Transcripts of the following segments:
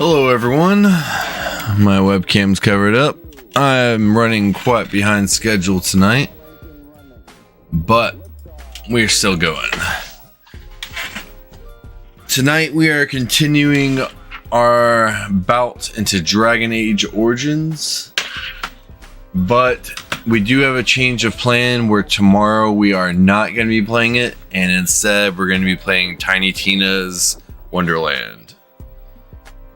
Hello everyone, my webcam's covered up. I'm running quite behind schedule tonight, but we're still going. Tonight we are continuing our bout into Dragon Age Origins, but we do have a change of plan where tomorrow we are not going to be playing it, and instead we're going to be playing Tiny Tina's Wonderland.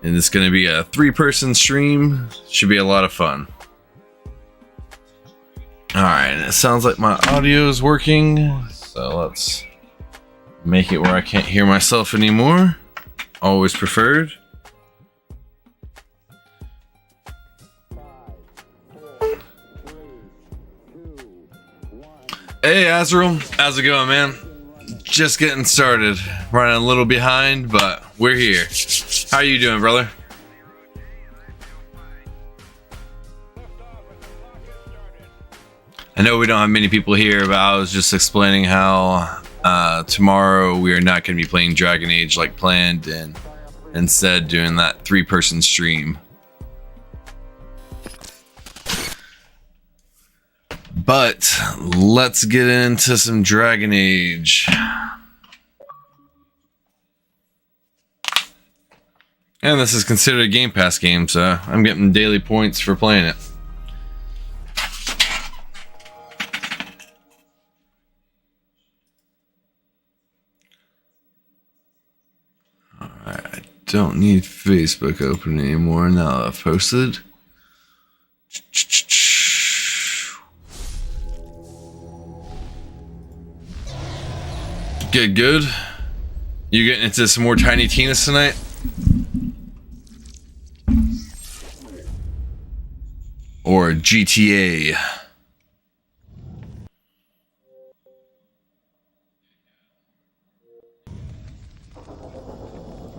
And it's going to be a 3-person stream. Should be a lot of fun. Alright, it sounds like my audio is working. So let's make it where I can't hear myself anymore. Always preferred. Hey Azrael, how's it going, man? Just getting started. Running a little behind, but we're here. How you doing, brother? I know we don't have many people here, but I was just explaining how tomorrow we are not going to be playing Dragon Age like planned, and instead doing that 3-person stream. But let's get into some Dragon Age. And this is considered a Game Pass game, so I'm getting daily points for playing it. Alright, I don't need Facebook open anymore now that I've posted. Good. You getting into some more Tiny Tinas tonight? Or GTA?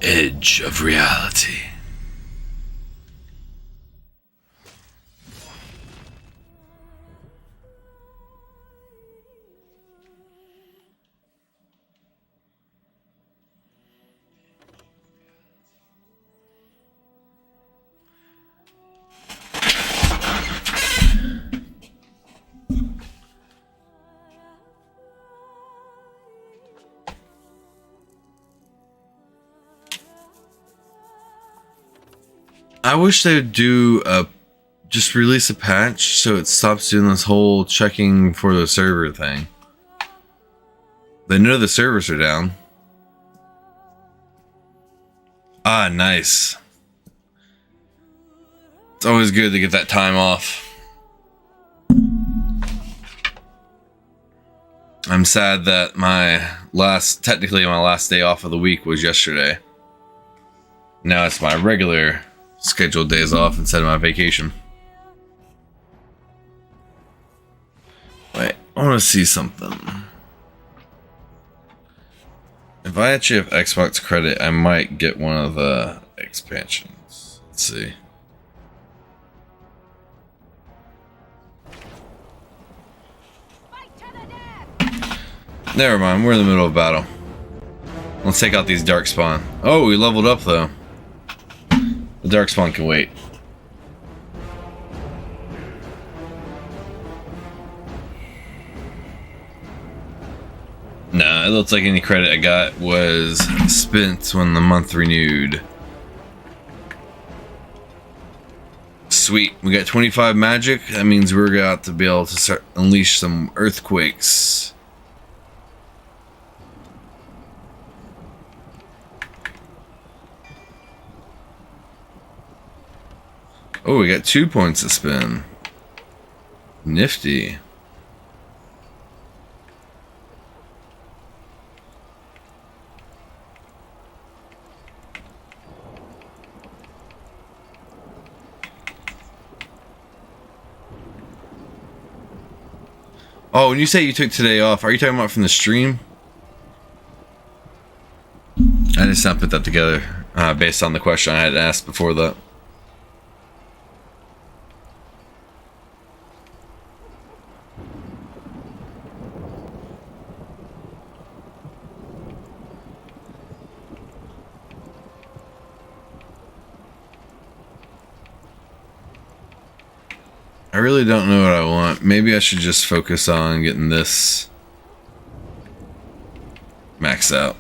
Edge of reality. I wish they would do just release a patch so it stops doing this whole checking for the server thing. They know the servers are down. Ah, nice. It's always good to get that time off. I'm sad that technically my last day off of the week was yesterday. Now it's my regular scheduled days off instead of my vacation. Wait, I want to see something. If I actually have Xbox credit, I might get one of the expansions. Let's see. Never mind, we're in the middle of battle. Let's take out these Darkspawn. Oh, we leveled up though. The Darkspawn can wait. Nah, it looks like any credit I got was spent when the month renewed. Sweet, we got 25 magic. That means we're going to be able to start unleash some earthquakes. Oh, we got 2 points to spin. Nifty. Oh, when you say you took today off, are you talking about from the stream? I just not put that together based on the question I had asked before that. I really don't know what I want. Maybe I should just focus on getting this maxed out.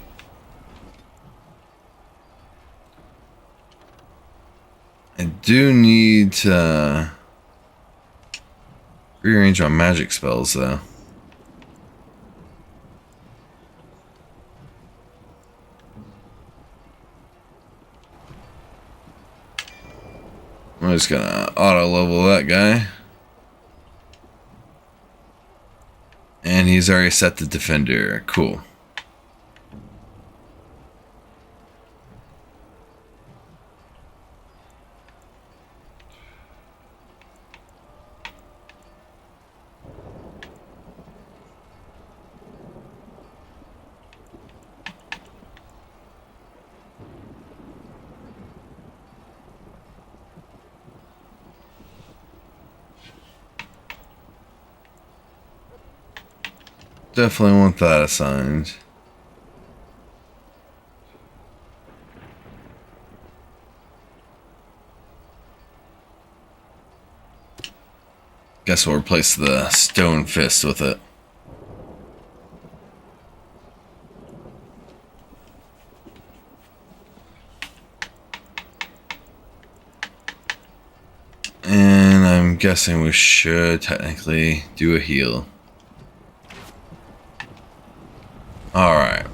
I do need to rearrange my magic spells though. I'm just gonna auto level that guy. And he's already set the defender. Cool. Definitely want that assigned. Guess we'll replace the stone fist with it. And I'm guessing we should technically do a heal. Alright.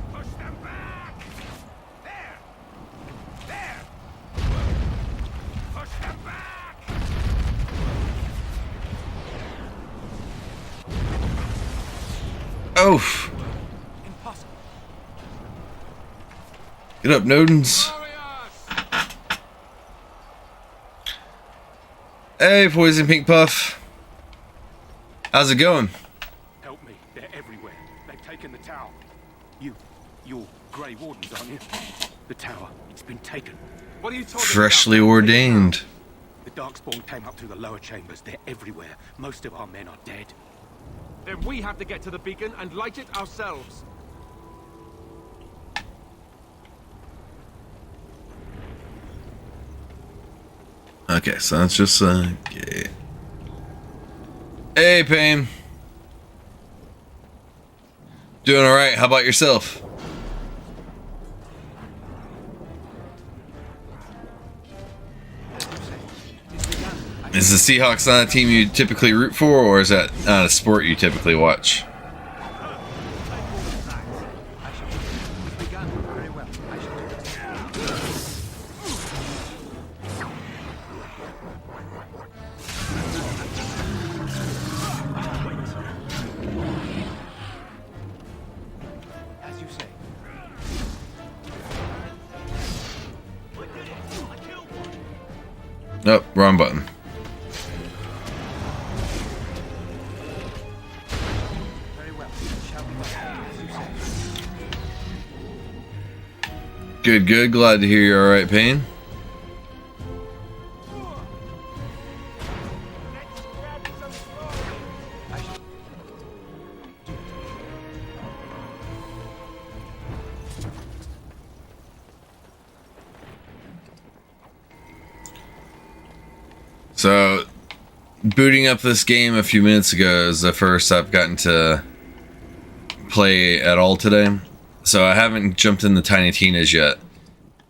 Oof. Get up, Nodens. Hey, Poison Pink Puff. How's it going? Help me. They're everywhere. They've taken the tower. You're Grey Wardens, aren't you? The tower. It's been taken. What are you talking Freshly about? ordained. The Darkspawn came up through the lower chambers. They're everywhere. Most of our men are dead. Then we have to get to the beacon and light it ourselves. Okay, so that's just gate. Hey, Pain. Doing alright, how about yourself? Is the Seahawks not a team you typically root for, or is that not a sport you typically watch? As you say. Nope, wrong button. Good, good. Glad to hear you're alright, Pain. So, booting up this game a few minutes ago is the first I've gotten to play at all today. So I haven't jumped in the Tiny Tina's yet.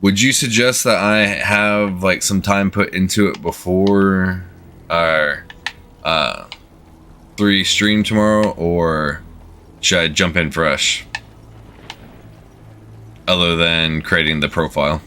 Would you suggest that I have like some time put into it before our 3 stream tomorrow, or should I jump in fresh? Other than creating the profile.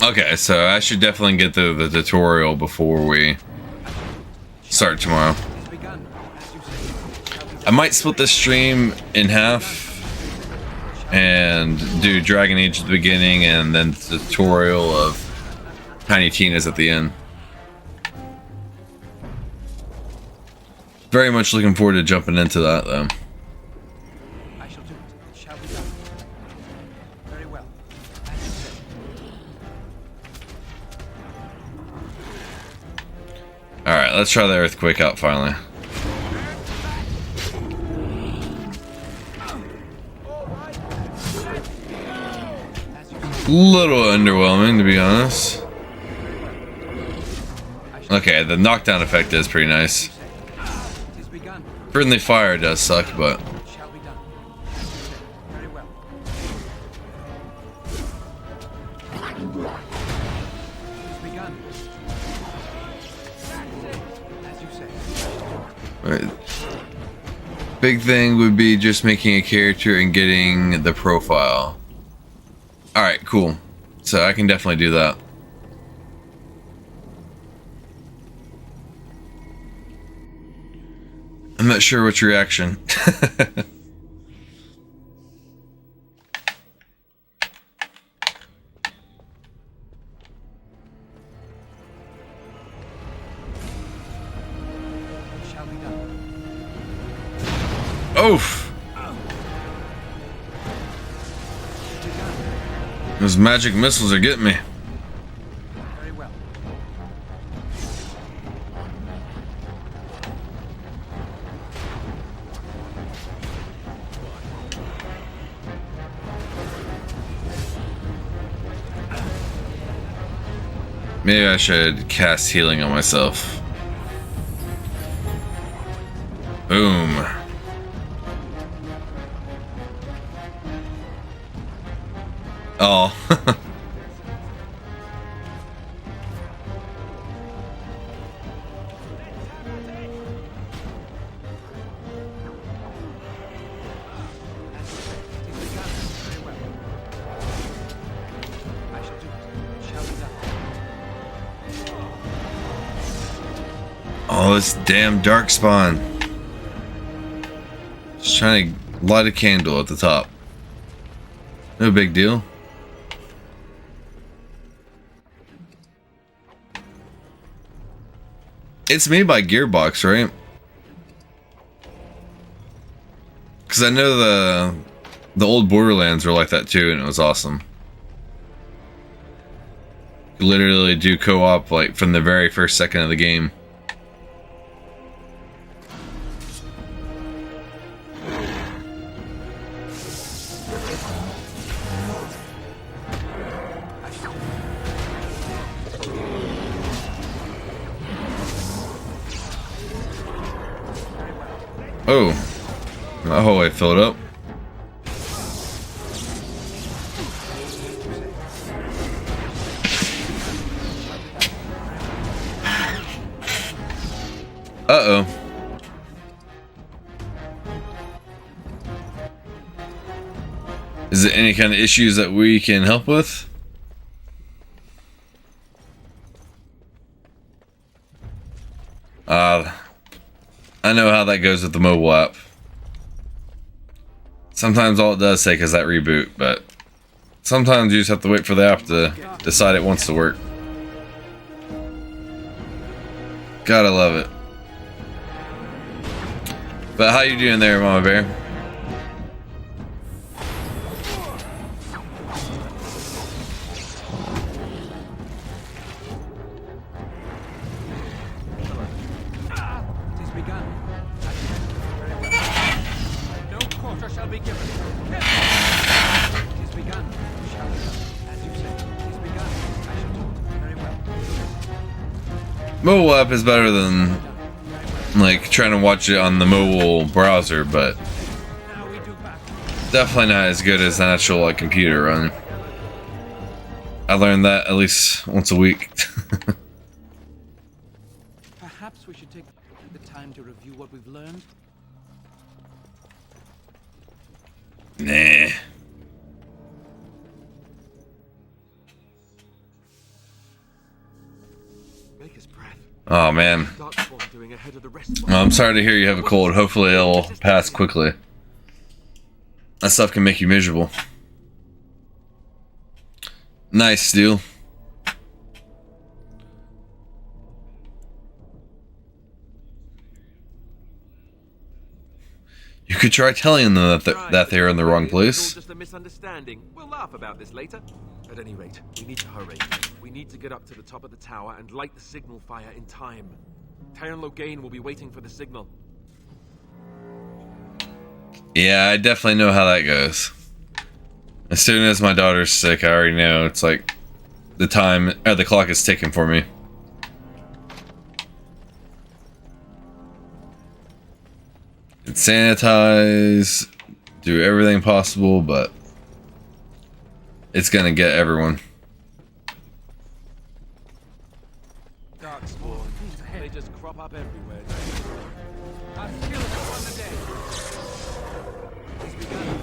Okay, so I should definitely get the tutorial before we start tomorrow. I might split this stream in half and do Dragon Age at the beginning and then the tutorial of Tiny Tina's at the end. Very much looking forward to jumping into that though. I shall do it. Shall be done. Very well. As you say. Alright, let's try the earthquake out finally. Little underwhelming, to be honest. Okay, the knockdown effect is pretty nice. Friendly fire does suck, but... Right. Big thing would be just making a character and getting the profile. Alright, cool. So I can definitely do that. I'm not sure what's your reaction. Oof! Those magic missiles are getting me. Very well. Maybe I should cast healing on myself. Boom. Oh. Oh, this damn dark spawn. Just trying to light a candle at the top. No big deal. It's made by Gearbox, right? Because I know the old Borderlands were like that too, and it was awesome. You literally do co-op like from the very first second of the game. Oh, that hallway filled up. Uh-oh. Is there any kind of issues that we can help with? I know how that goes with the mobile app. Sometimes all it does take is that reboot, but sometimes you just have to wait for the app to decide it wants to work. Gotta love it. But how you doing there, Mama Bear? Mobile app is better than like trying to watch it on the mobile browser, but definitely not as good as an actual like computer run. I learned that at least once a week. Perhaps we should take the time to review what we've learned. Nah. Oh man. Well, I'm sorry to hear you have a cold. Hopefully it'll pass quickly. That stuff can make you miserable. Nice, Stu. You could try telling them that they're in the wrong place. Just a misunderstanding. We'll laugh about this later. At any rate, we need to hurry. We need to get up to the top of the tower and light the signal fire in time. Tyron Logain will be waiting for the signal. Yeah, I definitely know how that goes. As soon as my daughter's sick, I already know it's like the time or the clock is ticking for me. And sanitize, do everything possible, but it's gonna get everyone. Dark spawn. They just crop up everywhere. Our skills are on the day. It's begun.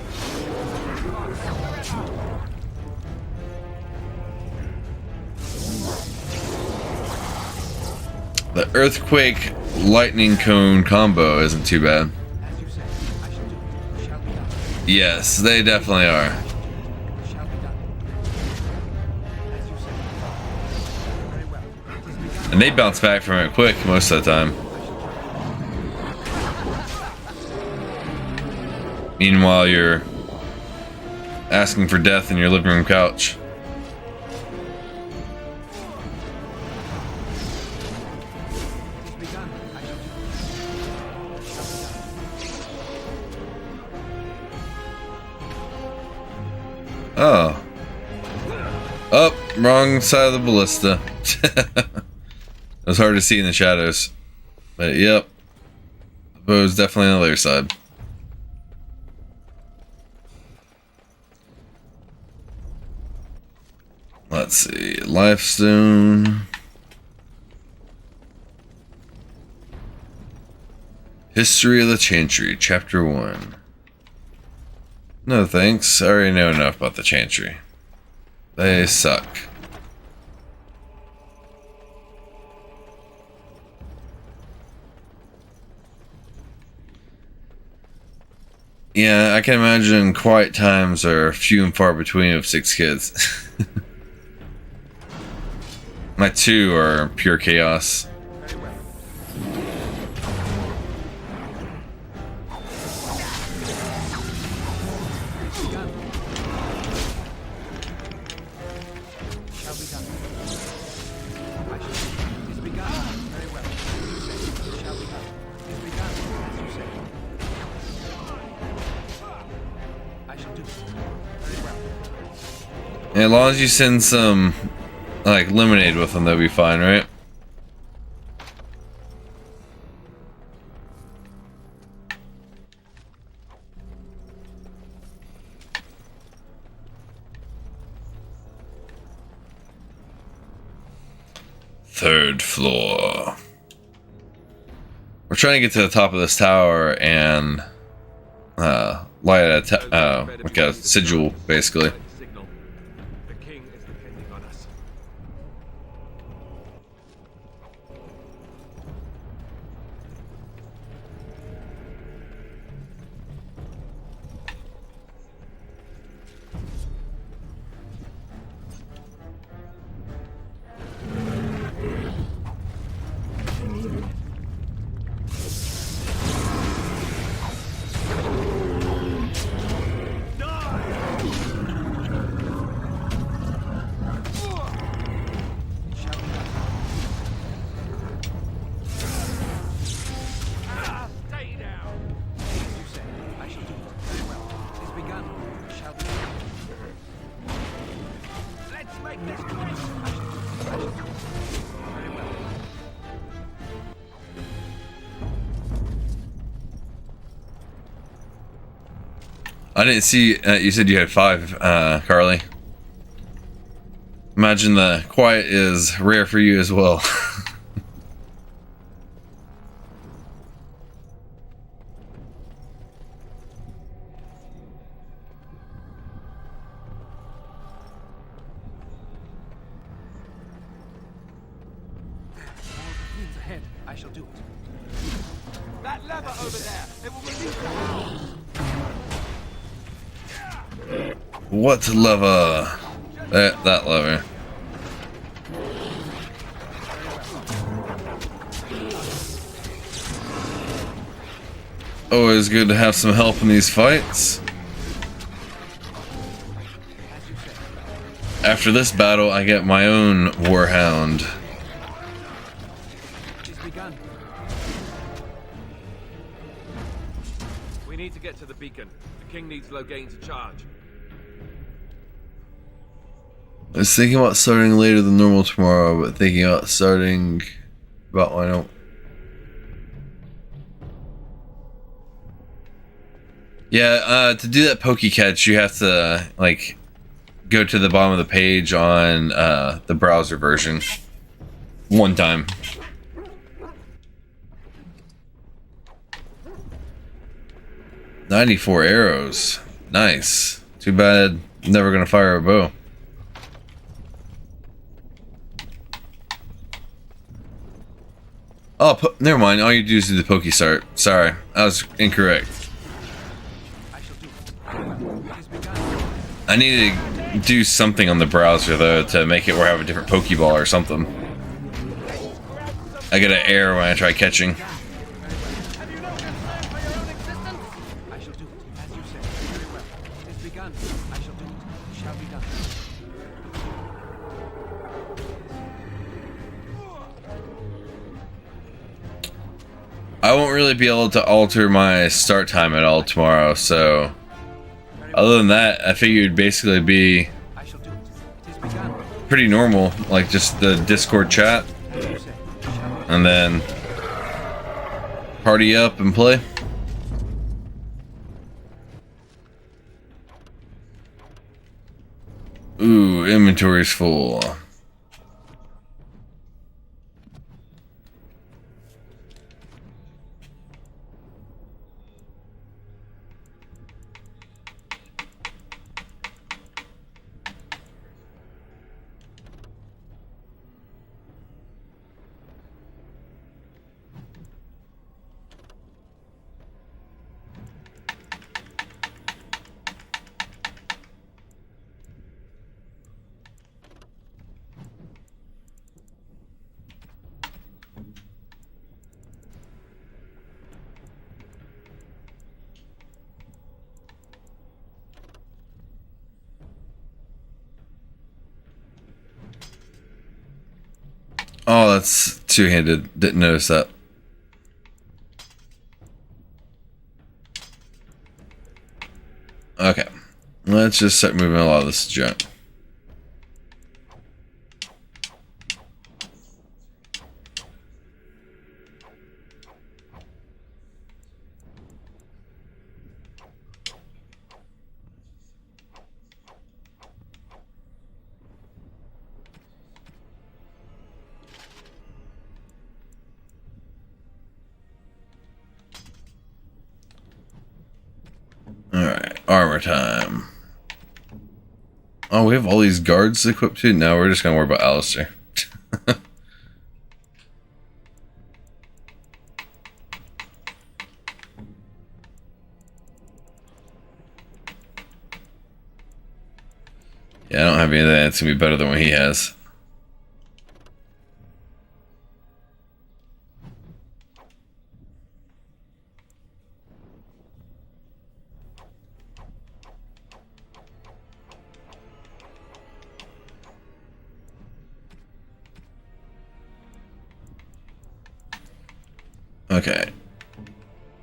The earthquake lightning cone combo isn't too bad. As you say, I shall do it. Shall be done. Yes, they definitely are. Shall be done. As you say. Very well. It is begun. And they bounce back from it quick most of the time. Meanwhile, you're asking for death in your living room couch. It is begun. I shall do it. Shall be done. Oh. Oh, wrong side of the ballista. It was hard to see in the shadows. But yep. The bow's definitely on the other side. Let's see. Lifestone. History of the Chantry, Chapter 1. No thanks. I already know enough about the Chantry. They suck. Yeah, I can imagine quiet times are few and far between of 6 kids. My 2 are pure chaos. Shall be done. I shall do it. It is begun. Very well. As you say. Shall be done. It is begun. As you say. I shall do it. Very well. And as long as you send some, like, lemonade with them, they'll be fine, right? Third floor. We're trying to get to the top of this tower and light like a sigil, basically. Signal. The king is depending on us. Shall be done. Stay down. As you say. I shall do it. Very well. It is begun. Shall be done. Let's make this quick. I shall do it. I shall do it. Very well. I didn't see, you said you had 5, Carly. Imagine the quiet is rare for you as well. All the fiends ahead. I shall do it. That lever over there. It will release the house. What lever? That lever. Always good to have some help in these fights. As you say. After this battle, I get my own Warhound. It is begun. need to get to the beacon. The king needs Loghain to charge. I was thinking about starting later than normal tomorrow, but thinking about starting about why not. Yeah, to do that pokey catch, you have to like go to the bottom of the page on the browser version one time. "94 arrows. Nice. Too bad I'm never gonna fire a bow." Oh, never mind. All you do is do the pokey start. Sorry, I was incorrect. I need to do something on the browser though to make it where I have a different Pokeball or something. I get an error when I try catching. I won't really be able to alter my start time at all tomorrow, so other than that, I figured it'd basically be pretty normal, like just the Discord chat, and then party up and play. Ooh, inventory's full. Oh, that's two-handed. Didn't notice that. Okay. Let's just start moving a lot of this junk. Alright, armor time. Oh, we have all these guards equipped too? No, we're just gonna worry about Alistair. Yeah, I don't have anything that's gonna be better than what he has. Okay.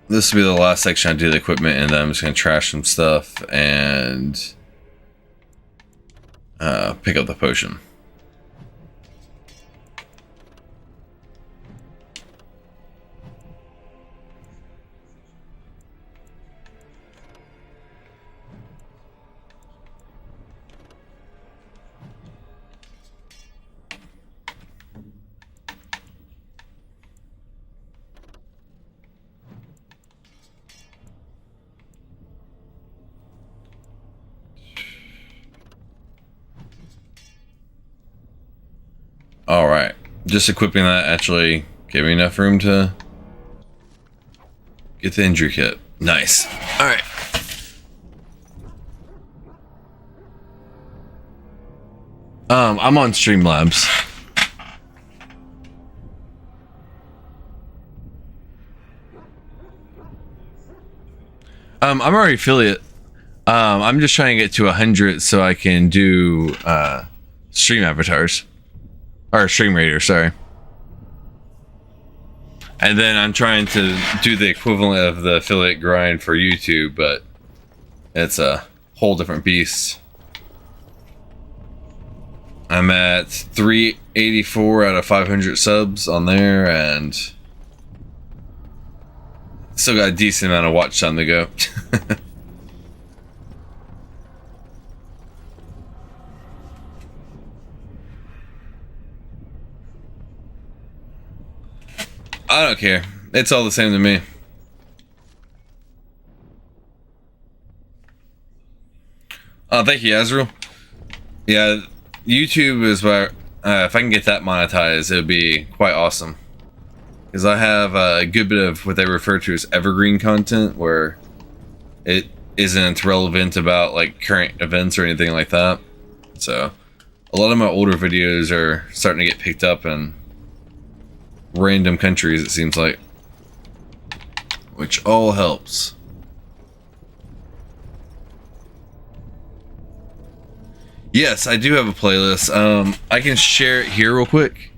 This will be the last section I do the equipment, and then I'm just going to trash some stuff and pick up the potion. Alright, just equipping that actually gave me enough room to get the injury kit. Nice. Alright. I'm on Streamlabs. I'm already affiliate. I'm just trying to get to 100 so I can do stream avatars. Or stream rater, sorry. And then I'm trying to do the equivalent of the affiliate grind for YouTube, but it's a whole different beast. I'm at 384 out of 500 subs on there, and still got a decent amount of watch time to go. I don't care. It's all the same to me. Oh, thank you, Azrael. Yeah, YouTube is where, if I can get that monetized, it would be quite awesome. Because I have a good bit of what they refer to as evergreen content, where it isn't relevant about like current events or anything like that. So, a lot of my older videos are starting to get picked up in random countries, it seems like. Which all helps. Yes, I do have a playlist. I can share it here real quick.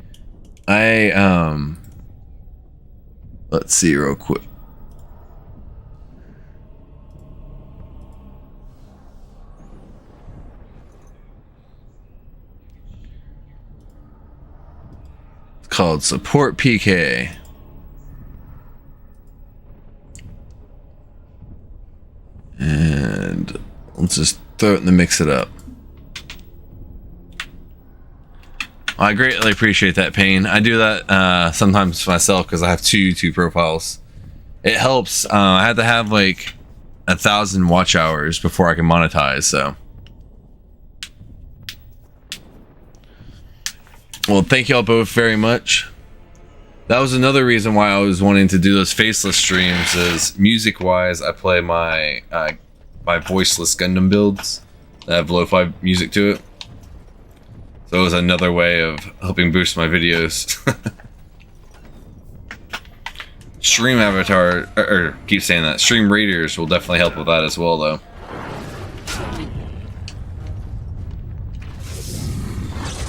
Let's see real quick. It's called Support PK. And let's just throw it in the mix it up. I greatly appreciate that, Payne. I do that sometimes myself because I have two YouTube profiles. It helps. I have to have like 1,000 watch hours before I can monetize, so. Well, thank y'all both very much. That was another reason why I was wanting to do those faceless streams, is music-wise, I play my voiceless Gundam builds that have lo-fi music to it. So it was another way of helping boost my videos. Stream avatar, or keep saying that, stream raiders will definitely help with that as well, though.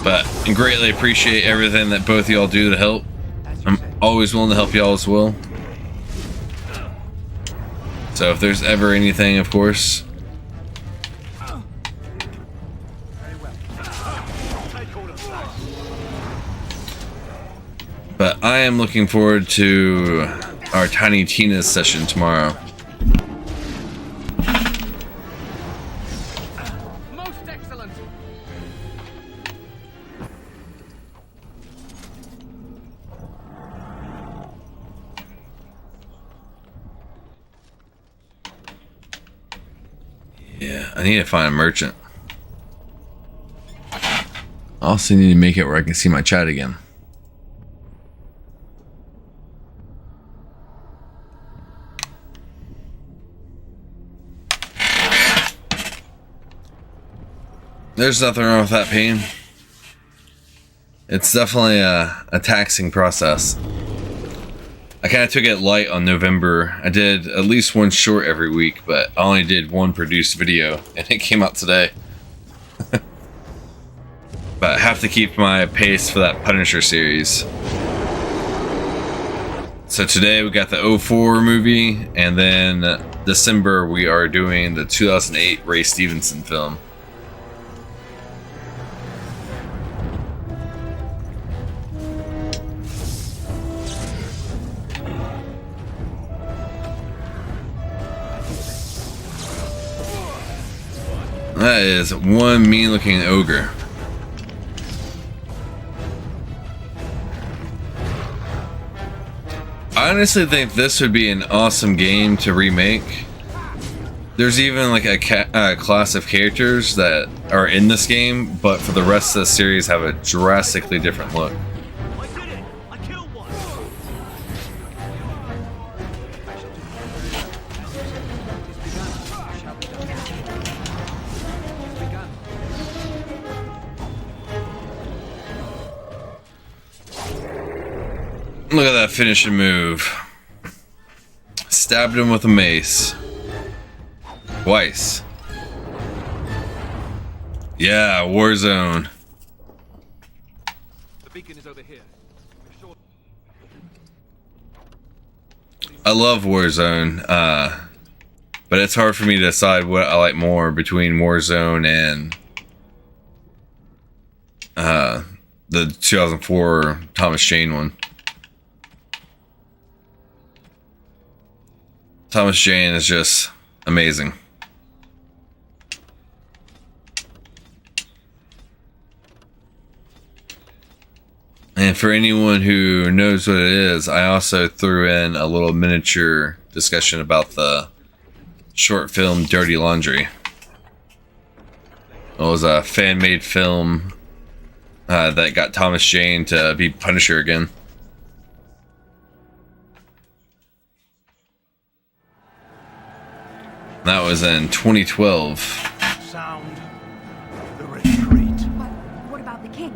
But I greatly appreciate everything that both of y'all do to help. I'm always willing to help y'all as well. So if there's ever anything, of course. But I am looking forward to our Tiny Tina's session tomorrow. Most excellent. Yeah, I need to find a merchant. I also need to make it where I can see my chat again. There's nothing wrong with that, Pain. It's definitely a taxing process. I kind of took it light on November. I did at least one short every week, but I only did one produced video, and it came out today. But I have to keep my pace for that Punisher series. So today we got the 04 movie, and then December we are doing the 2008 Ray Stevenson film. That is one mean looking ogre. I honestly think this would be an awesome game to remake. There's even like a class of characters that are in this game, but for the rest of the series have a drastically different look. I did it. I killed one. Look at that finishing move. Stabbed him with a mace. Twice. Yeah, Warzone. The beacon is over here. Sure. I love Warzone, but it's hard for me to decide what I like more between Warzone and the 2004 Thomas Jane one. Thomas Jane is just amazing. And for anyone who knows what it is, I also threw in a little miniature discussion about the short film Dirty Laundry. It was a fan-made film that got Thomas Jane to be Punisher again. That was in 2012. Sound the retreat. But what about the king?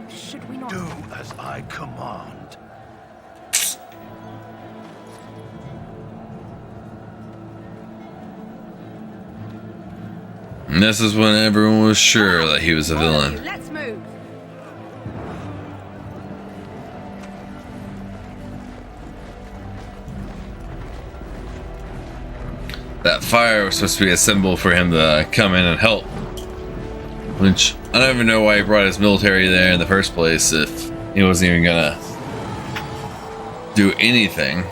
Should we not... Do as I command. And this is when everyone was sure that he was a villain. Let's move. That fire was supposed to be a symbol for him to come in and help. Which, I don't even know why he brought his military there in the first place if he wasn't even gonna do anything.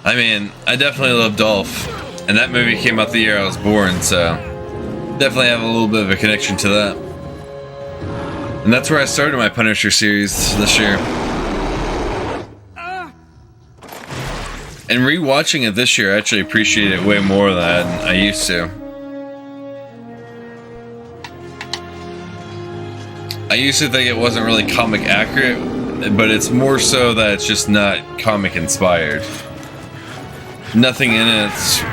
I mean, I definitely love Dolph, and that movie came out the year I was born, so definitely have a little bit of a connection to that. And that's where I started my Punisher series this year. And rewatching it this year, I actually appreciate it way more than I used to. I used to think it wasn't really comic accurate, but it's more so that it's just not comic inspired. Nothing in it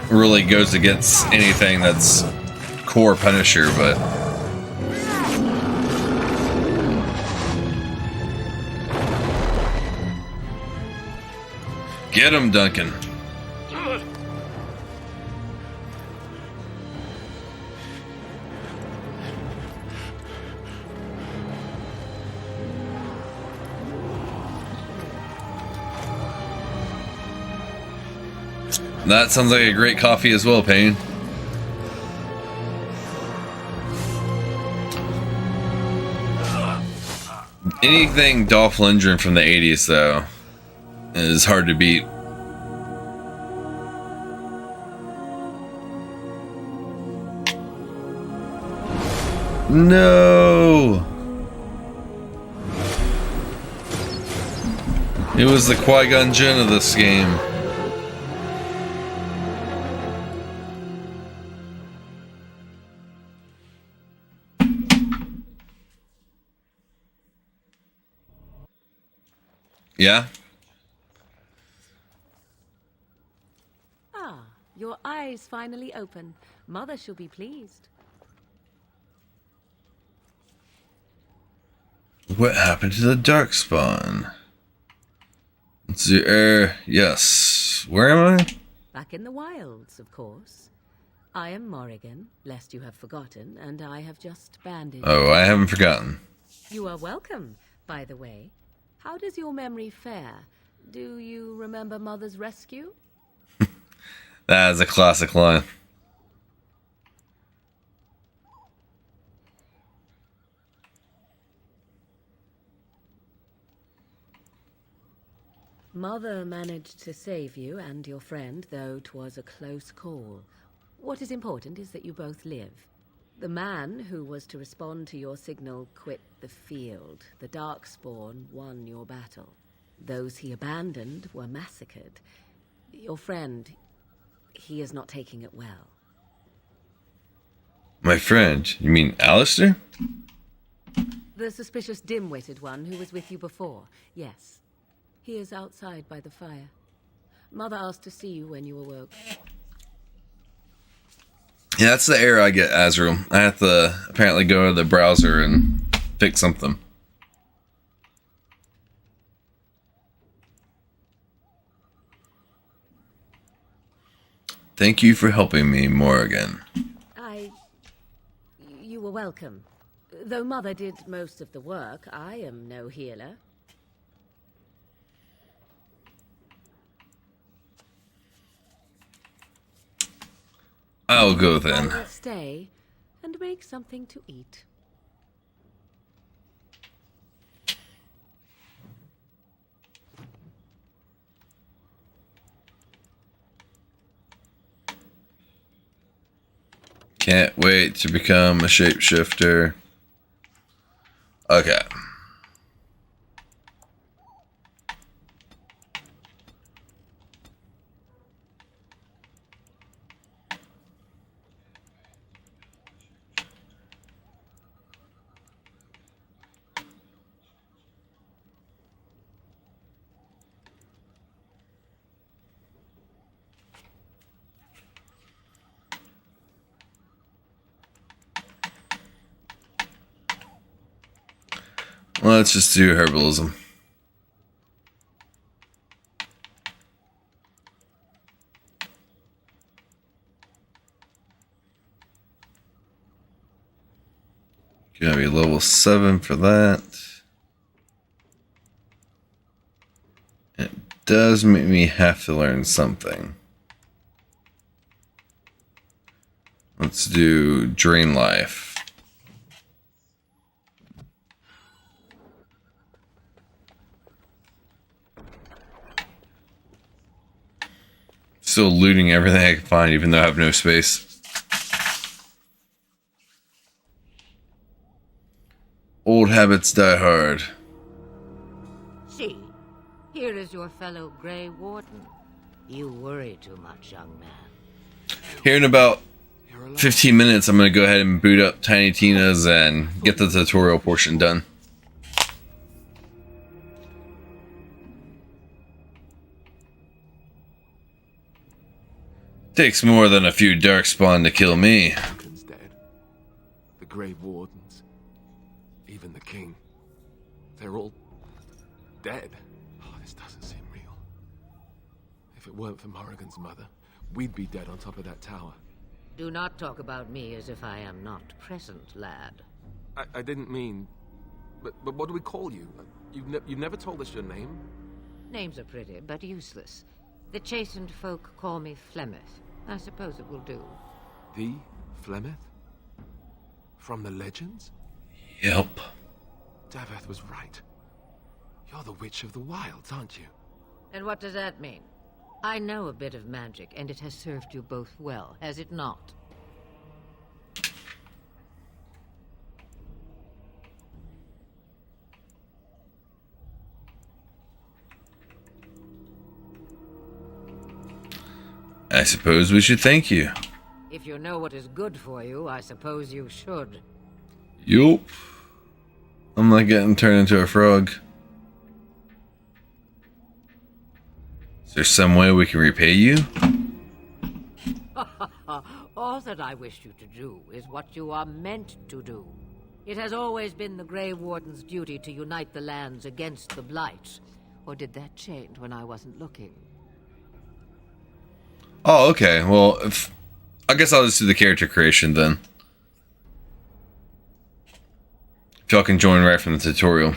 really goes against anything that's core Punisher, but get him, Duncan. That sounds like a great coffee as well, Payne. Anything Dolph Lundgren from the 80s, though, is hard to beat. No! It was the Qui-Gon Jinn of this game. Yeah? Ah, your eyes finally open. Mother shall be pleased. What happened to the Darkspawn? Let's see, yes. Where am I? Back in the wilds, of course. I am Morrigan, lest you have forgotten, and I have just bandaged. Oh, I haven't forgotten. You are welcome, by the way. How does your memory fare? Do you remember Mother's rescue? That is a classic line. Mother managed to save you and your friend, though 'twas a close call. What is important is that you both live. The man who was to respond to your signal quit the field. The Darkspawn won your battle. Those he abandoned were massacred. Your friend, he is not taking it well. My friend? You mean Alistair? The suspicious dim-witted one who was with you before, yes. He is outside by the fire. Mother asked to see you when you awoke. Yeah, that's the error I get, Azrael. I have to apparently go to the browser and fix something. Thank you for helping me, Morrigan. You were welcome. Though Mother did most of the work, I am no healer. I'll go I then. will stay and make something to eat. Can't wait to become a shapeshifter. Okay. Let's just do herbalism. Gonna be level 7 for that. It does make me have to learn something. Let's do Drain Life. Still looting everything I can find, even though I have no space. Old habits die hard. See, here is your fellow Grey Warden. You worry too much, young man. Here in about 15 minutes, I'm going to go ahead and boot up Tiny Tina's and get the tutorial portion done. Takes more than a few Darkspawn to kill me. Duncan's dead. The Grey Wardens. Even the King. They're all dead. Oh, this doesn't seem real. If it weren't for Morrigan's mother, we'd be dead on top of that tower. Do not talk about me as if I am not present, lad. I didn't mean... But what do we call you? You've never told us your name? Names are pretty, but useless. The chastened folk call me Flemeth. I suppose it will do. The Flemeth? From the legends? Yep. Daveth was right. You're the Witch of the Wilds, aren't you? And what does that mean? I know a bit of magic, and it has served you both well, has it not? I suppose we should thank you. If you know what is good for you, I suppose you should. Yup. I'm not getting turned into a frog. Is there some way we can repay you? All that I wish you to do is what you are meant to do. It has always been the Grey Warden's duty to unite the lands against the Blight. Or did that change when I wasn't looking? Oh, okay. Well, I guess I'll just do the character creation then. If y'all can join right from the tutorial.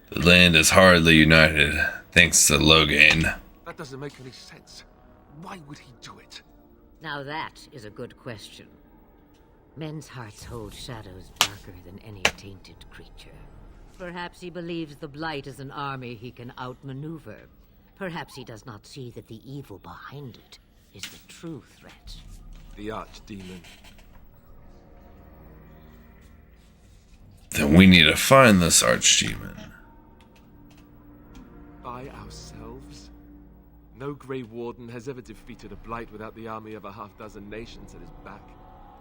The land is hardly united, thanks to Logain. That doesn't make any sense. Why would he do it? Now that is a good question. Men's hearts hold shadows darker than any tainted creature. Perhaps he believes the Blight is an army he can outmaneuver. Perhaps he does not see that the evil behind it is the true threat. The Archdemon. Then we need to find this Archdemon. By ourselves? No Grey Warden has ever defeated a Blight without the army of a half-dozen nations at his back.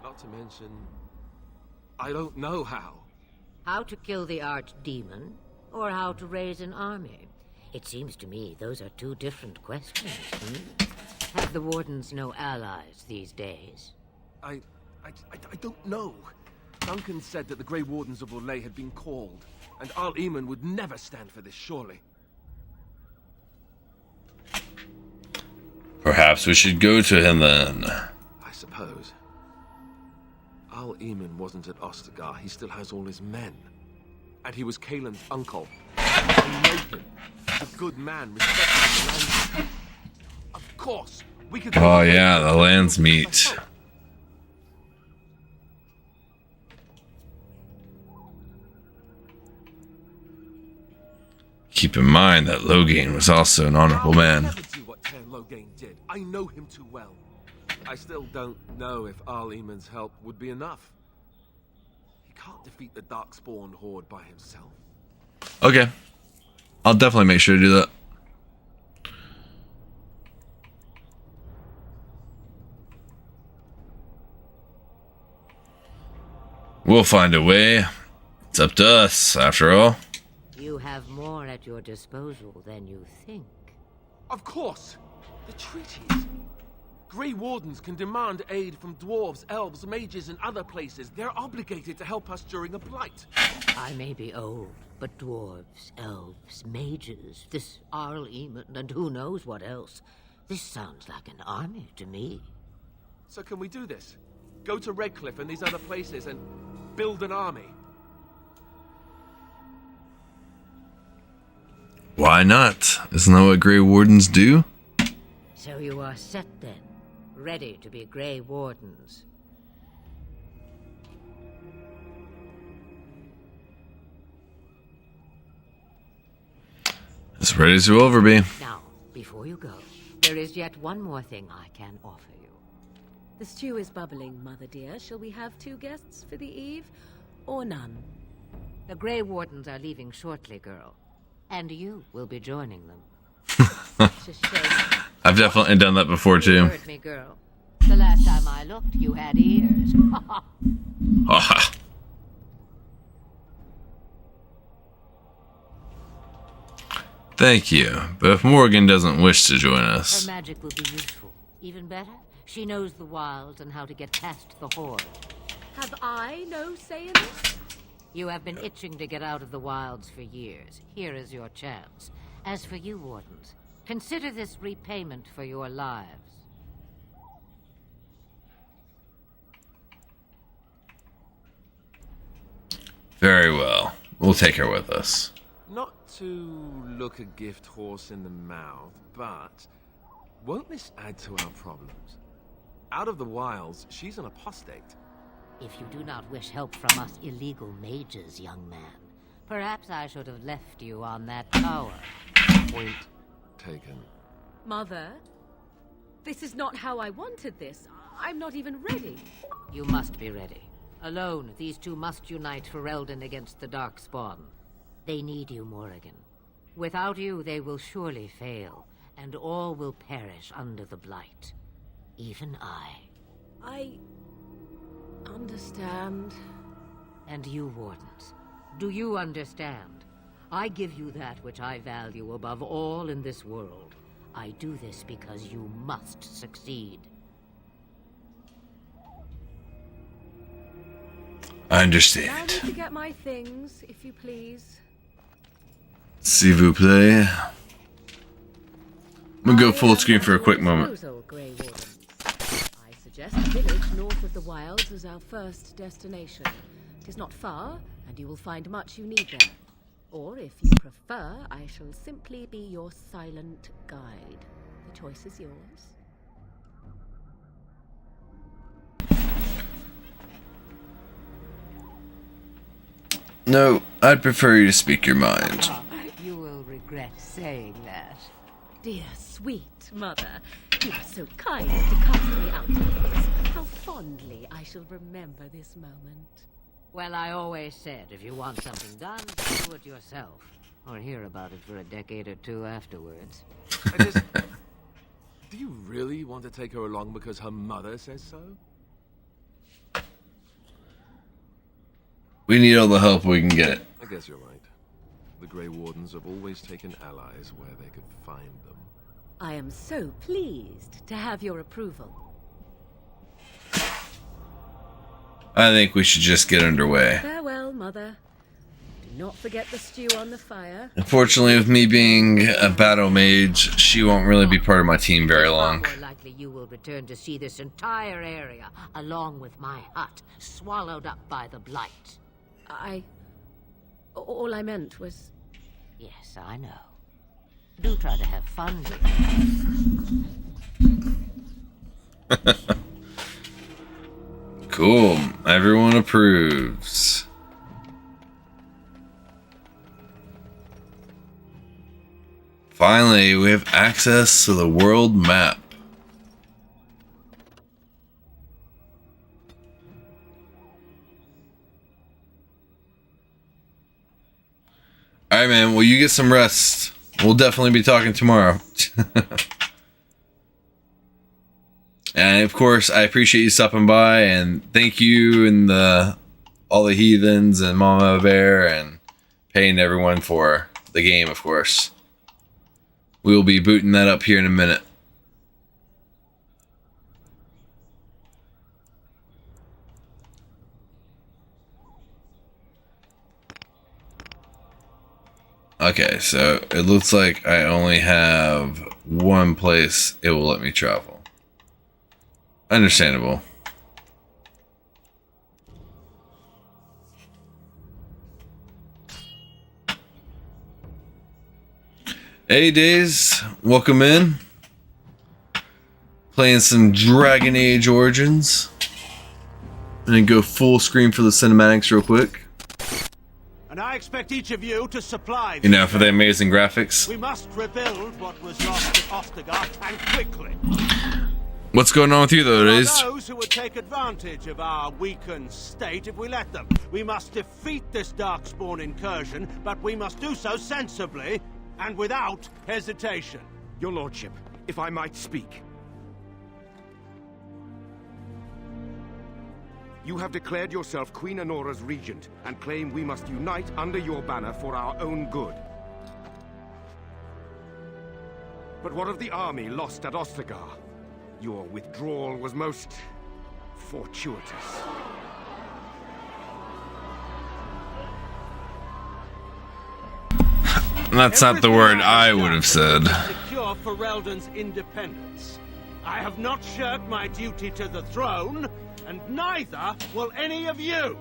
Not to mention... I don't know how. How to kill the Archdemon, or how to raise an army? It seems to me those are two different questions, Have the Wardens no allies these days? I I don't know. Duncan said that the Grey Wardens of Orlais had been called, and Arl Eamon would never stand for this, surely. Perhaps we should go to him then. I suppose. Arl Eamon wasn't at Ostagar. He still has all his men. And he was Kaelin's uncle. I know him. A good man, respected the land. Of course, we could... Oh yeah, the lands meet. Keep in mind that Loghain was also an honorable man. I'll never do what Tair Loghain did. I know him too well. I still don't know if Arl Eamon's help would be enough. He can't defeat the Darkspawn horde by himself. Okay. I'll definitely make sure to do that. We'll find a way. It's up to us, after all. You have more at your disposal than you think. Of course! The treaties. Grey Wardens can demand aid from dwarves, elves, mages, and other places. They're obligated to help us during a blight. I may be old, but dwarves, elves, mages, this Arl Eamon, and who knows what else. This sounds like an army to me. So can we do this? Go to Redcliffe and these other places and build an army? Why not? Isn't that what Grey Wardens do? So you are set then, ready to be Grey Wardens. As ready as we'll ever be. Now, before you go, there is yet one more thing I can offer you. The stew is bubbling, Mother dear. Shall we have 2 guests for the eve, or none? The Grey Wardens are leaving shortly, girl. And you will be joining them. It's a shame. I've definitely done that before, You too. heard me, girl. The last time I looked, you had ears. Aha. Thank you, but if Morgan doesn't wish to join Her us... magic will be useful. Even better, she knows the wilds and how to get past the horde. Have I no say in this? You have been itching to get out of the wilds for years. Here is your chance. As for you, Wardens, consider this repayment for your lives. Very well. We'll take her with us. Not to look a gift horse in the mouth, but won't this add to our problems? Out of the wilds, she's an apostate. If you do not wish help from us illegal mages, young man, perhaps I should have left you on that tower. Point taken. Mother, this is not how I wanted this. I'm not even ready. You must be ready. Alone, these 2 must unite for Eldon against the Darkspawn. They need you, Morrigan. Without you, they will surely fail, and all will perish under the blight. Even I understand. And you, Wardens, do you understand? I give you that which I value above all in this world. I do this because you must succeed. I Allow understand. me to get my things, if you please. S'il vous plaît. We'll go full screen for a quick moment. Disposal, Grey Wardens. I suggest a village north of the wilds as our first destination. It is not far, and you will find much you need there. Or, if you prefer, I shall simply be your silent guide. The choice is yours. No, I'd prefer you to speak your mind. You will regret saying that. Dear, sweet mother, you are so kind as to cast me out like this. How fondly I shall remember this moment. Well, I always said if you want something done, do it yourself. Or hear about it for a decade or 2 afterwards. Do you really want to take her along because her mother says so? We need all the help we can get. I guess you're right. The Grey Wardens have always taken allies where they could find them. I am so pleased to have your approval. I think we should just get underway. Farewell, Mother. Do not forget the stew on the fire. Unfortunately, with me being a battle mage, she won't really be part of my team very long. More likely you will return to see this entire area, along with my hut, swallowed up by the blight. All I meant was... Yes, I know. Do try to have fun with it. Cool. Everyone approves. Finally, we have access to the world map. Alright, man. Well, you get some rest. We'll definitely be talking tomorrow. And of course, I appreciate you stopping by, and thank you and all the heathens and Mama Bear and paying everyone for the game, of course. We will be booting that up here in a minute. Okay, so it looks like I only have one place it will let me travel. Understandable. Hey Days, welcome in. Playing some Dragon Age Origins. I'm gonna go full screen for the cinematics real quick. And I expect each of you to supply... You know, for the amazing graphics. We must rebuild what was lost at Ostagar, and quickly. What's going on with you though, There are Days? those who would take advantage of our weakened state if we let them. We must defeat this Darkspawn incursion, but we must do so sensibly and without hesitation. Your lordship, if I might speak. You have declared yourself Queen Honora's regent and claim we must unite under your banner for our own good. But what of the army lost at Ostagar? Your withdrawal was most fortuitous. That's not the word I would have said. Secure Ferelden's independence. I have not shirked my duty to the throne, and neither will any of you.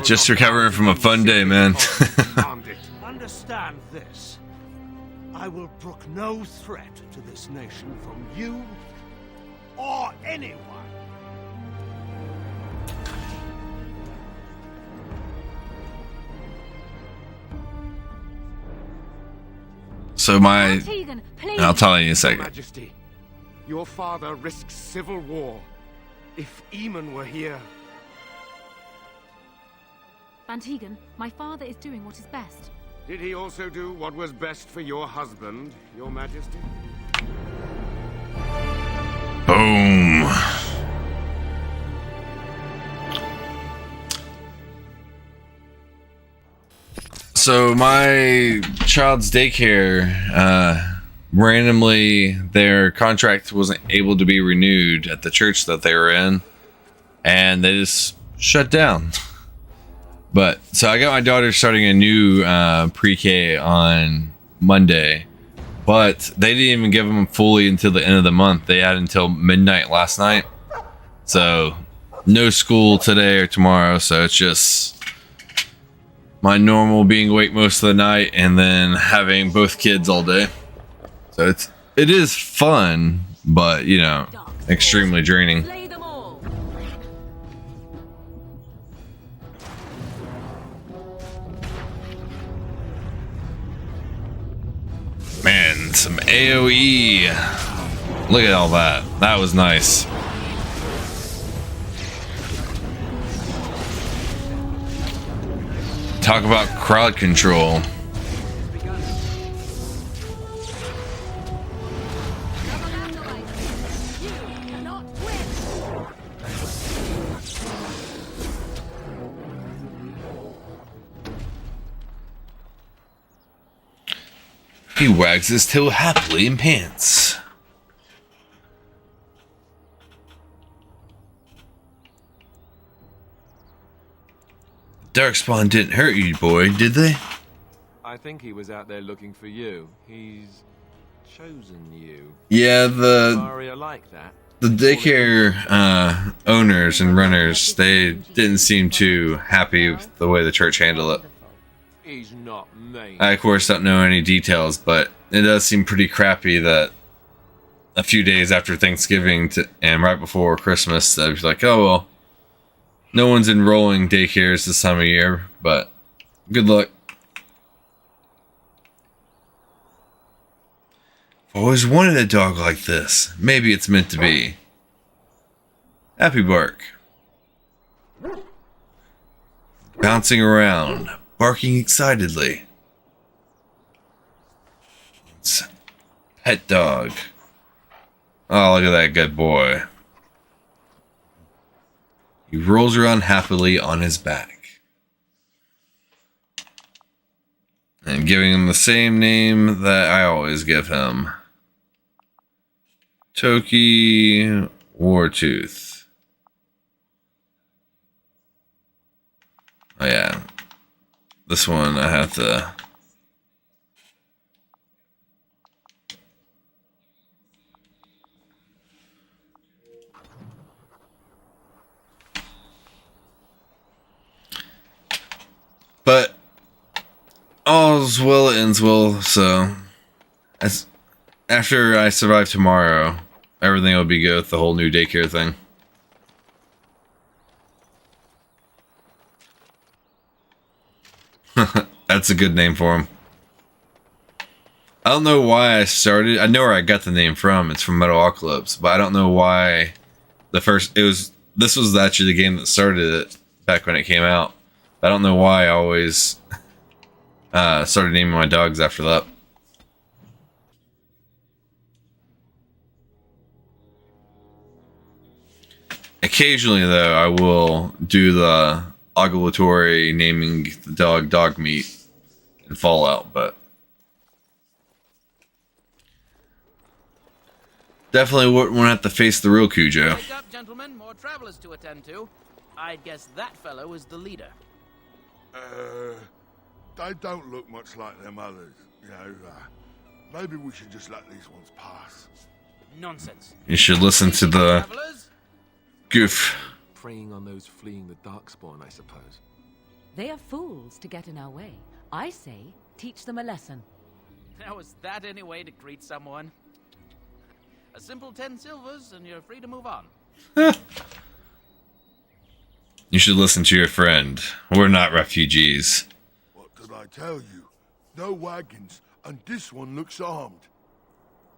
Just recovering from a fun day, man. Understand this. I will brook no threat to this nation from you or anyone. So my... Tegan, please. I'll tell you in a Your second. Majesty, your father risks civil war. If Eamon were here... Antigon, my father is doing what is best. Did he also do what was best for your husband, your Majesty? Boom. So my child's daycare, randomly their contract wasn't able to be renewed at the church that they were in, and they just shut down. But so I got my daughter starting a new pre-K on Monday, but they didn't even give them fully until the end of the month. They had until midnight last night, so no school today or tomorrow. So it's just my normal being awake most of the night and then having both kids all day. So it is fun, but you know, extremely draining. Slay them all. Man, some AoE. Look at all that. That was nice. Talk about crowd control. He wags his tail happily in pants. Darkspawn didn't hurt you, boy, did they? I think he was out there looking for you. He's chosen you. Yeah, Mario like that. the daycare owners and runners, they didn't seem too happy with the way the church handled it. He's not mean. I, of course, don't know any details, but it does seem pretty crappy that a few days after Thanksgiving and right before Christmas, I was like, oh, well, no one's enrolling daycares this time of year, but good luck. I've always wanted a dog like this. Maybe it's meant to be. Happy Bark. Bouncing around, barking excitedly. It's pet dog. Oh, look at that good boy. He rolls around happily on his back. And giving him the same name that I always give him. Toki Wartooth. Oh yeah. This one I have to... But all's well that ends well, so after I survive tomorrow, everything will be good with the whole new daycare thing. That's a good name for him. I don't know why I started. I know where I got the name from. It's from Metalocalypse, but I don't know why this was actually the game that started it back when it came out. I don't know why I always started naming my dogs after that. Occasionally, though, I will do the obligatory naming the dog meat in Fallout, but definitely wouldn't want to have to face the real Cujo. Wake up, gentlemen. More travelers to attend to. I'd guess that fellow is the leader. They don't look much like them others, you know. Maybe we should just let these ones pass. Nonsense. You should listen to the Travelers? goof. Preying on those fleeing the Darkspawn, I suppose. They are fools to get in our way. I say, teach them a lesson. Now, is that any way to greet someone? A simple 10 silvers and you're free to move on. You should listen to your friend. We're not refugees. What did I tell you? No wagons, and this one looks armed.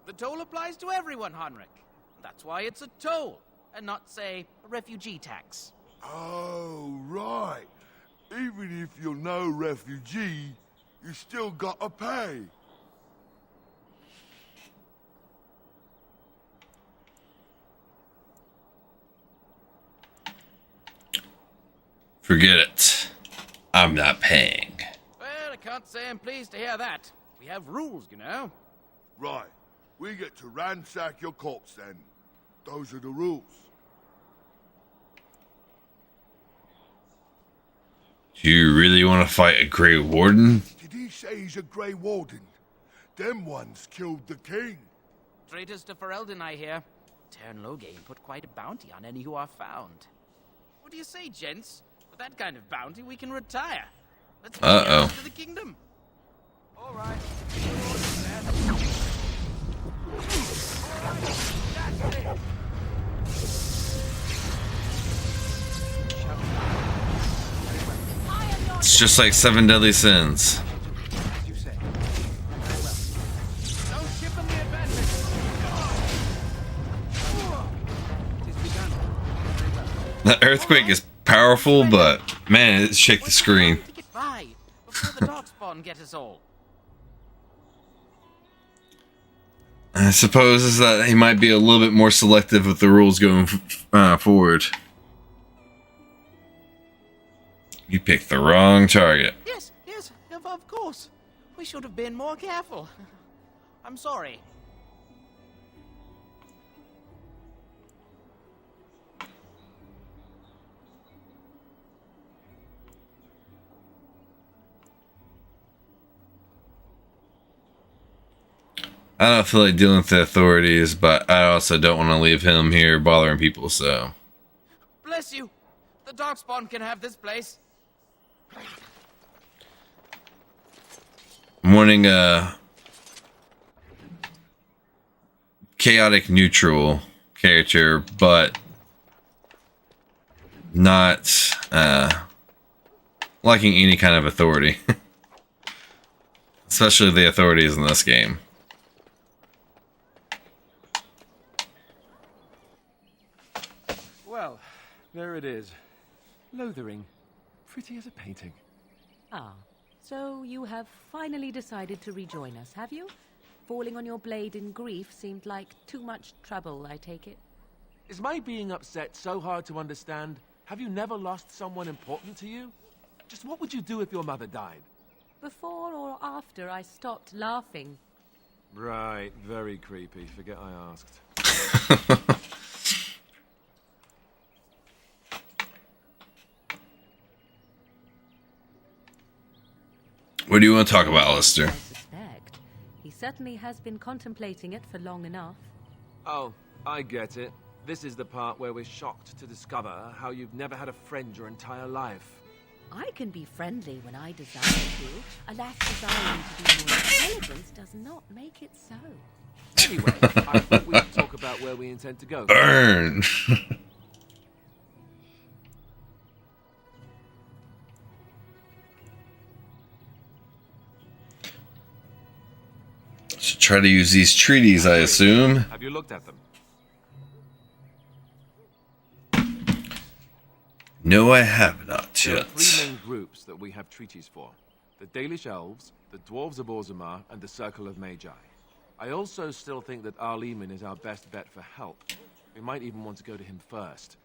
The toll applies to everyone, Heinrich. That's why it's a toll, and not, say, a refugee tax. Oh, right. Even if you're no refugee, you still gotta pay. Forget it. I'm not paying. Well, I can't say I'm pleased to hear that. We have rules, you know. Right. We get to ransack your corpse then. Those are the rules. Do you really want to fight a Grey Warden? Did he say he's a Grey Warden? Them ones killed the king. Traitors to Ferelden, I hear. Tern Loghain put quite a bounty on any who are found. What do you say, gents? With that kind of bounty, we can retire. Let's Uh-oh. to the kingdom. All right. It's just like 7 Deadly Sins. As you say. Very well. Don't give them the advantage. It is begun. Very well. The earthquake is powerful, but man, it shake the screen. To get by before the Darkspawn get us all. I suppose is that he might be a little bit more selective with the rules going forward. You picked the wrong target. Yes, of course. We should have been more careful. I'm sorry. I don't feel like dealing with the authorities, but I also don't want to leave him here bothering people, so. Bless you. The Darkspawn can have this place. I'm wanting a chaotic neutral character, but not lacking any kind of authority. Especially the authorities in this game. Well, there it is. Lothering. Pretty as a painting. Ah, so you have finally decided to rejoin us, have you? Falling on your blade in grief seemed like too much trouble, I take it. Is my being upset so hard to understand? Have you never lost someone important to you? Just what would you do if your mother died? Before or after I stopped laughing? Right, very creepy. Forget I asked. What do you want to talk about, Alistair? I suspect. He certainly has been contemplating it for long enough. Oh, I get it. This is the part where we're shocked to discover how you've never had a friend your entire life. I can be friendly when I desire to. Alas, desiring to be more intelligent does not make it so. Anyway, I thought we'd talk about where we intend to go. Burn! Should try to use these treaties, I assume. Have you looked at them? No, I have not There are yet. three main groups that we have treaties for. The Dalish Elves, the Dwarves of Orzammar, and the Circle of Magi. I also still think that Arleman is our best bet for help. We might even want to go to him first.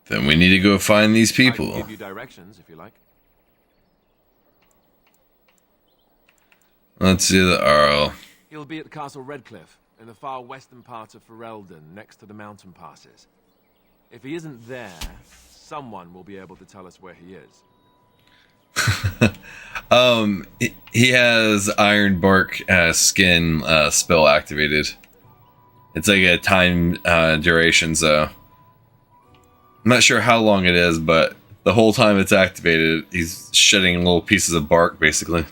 Then we need to go find these I can people. give you directions if you like. Let's do the Arl. He'll be at Castle Redcliffe, in the far western part of Ferelden, next to the mountain passes. If he isn't there, someone will be able to tell us where he is. He has Iron Bark skin spell activated. It's like a time duration, so I'm not sure how long it is, but the whole time it's activated, he's shedding little pieces of bark, basically.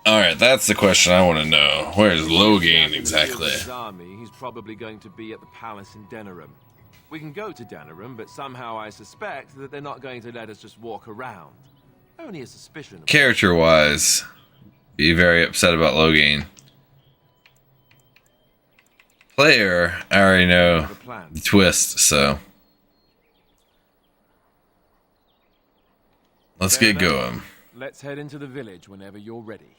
Alright, that's the question I want to know. Where's Logain exactly? His army, he's probably going to be at the palace in Denerim. We can go to Denerim, but somehow I suspect that they're not going to let us just walk around. Only a suspicion. Character-wise, be very upset about Logain. Player, I already know the twist, so let's get going. Let's head into the village whenever you're ready.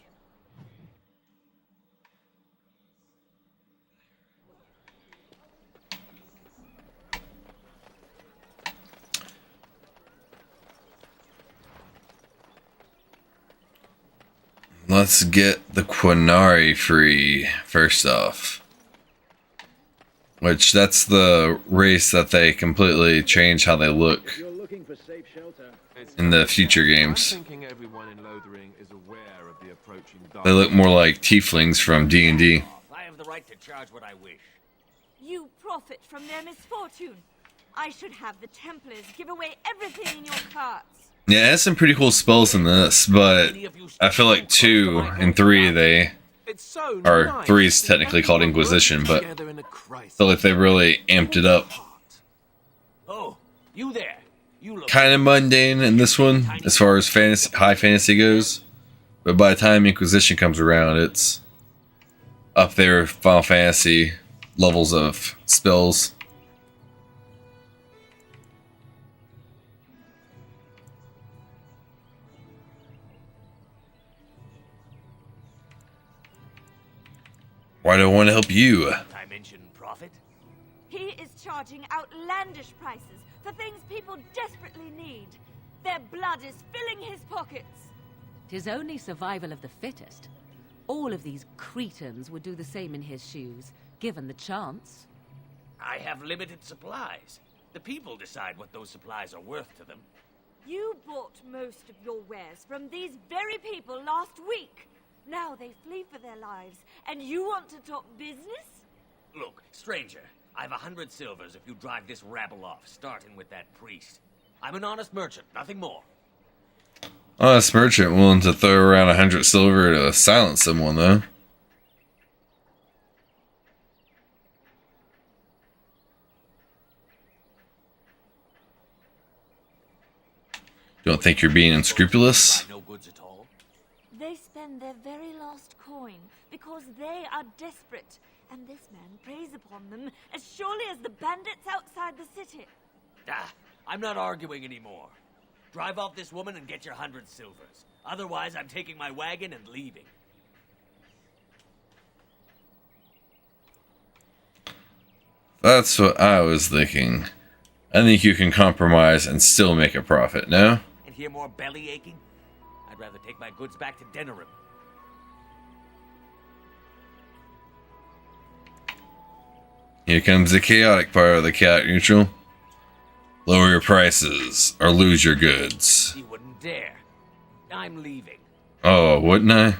Let's get the Quinari free first off. Which, that's the race that they completely change how they look in the future games. They look more like tieflings from D&D. I have the right to charge what I wish. You profit from their misfortune. I should have the Templars give away everything in your carts. Yeah, it has some pretty cool spells in this, but I feel like 2 and 3 they... Or 3 is technically called Inquisition, but I feel like they really amped it up. Oh, you there. You look Kind of mundane in this one, as far as fantasy, high fantasy goes. But by the time Inquisition comes around, it's up there with Final Fantasy levels of spells. Why do I want to help you? I mentioned profit. He is charging outlandish prices for things people desperately need. Their blood is filling his pockets. 'Tis only survival of the fittest. All of these cretins would do the same in his shoes, given the chance. I have limited supplies. The people decide what those supplies are worth to them. You bought most of your wares from these very people last week. Now they flee for their lives, and you want to talk business? Look, stranger, I have 100 silvers if you drive this rabble off, starting with that priest. I'm an honest merchant, nothing more. Honest merchant willing to throw around 100 silver to silence someone, though. Don't think you're being unscrupulous? No goods at all. They spend their very last coin because they are desperate, and this man preys upon them as surely as the bandits outside the city. Ah, I'm not arguing anymore. Drive off this woman and get your 100 silvers. Otherwise, I'm taking my wagon and leaving. That's what I was thinking. I think you can compromise and still make a profit, no? And hear more belly aching? I'd rather take my goods back to Denerim. Here comes the chaotic part of the chaotic neutral. Lower your prices or lose your goods. You wouldn't dare. I'm leaving. Oh, wouldn't I?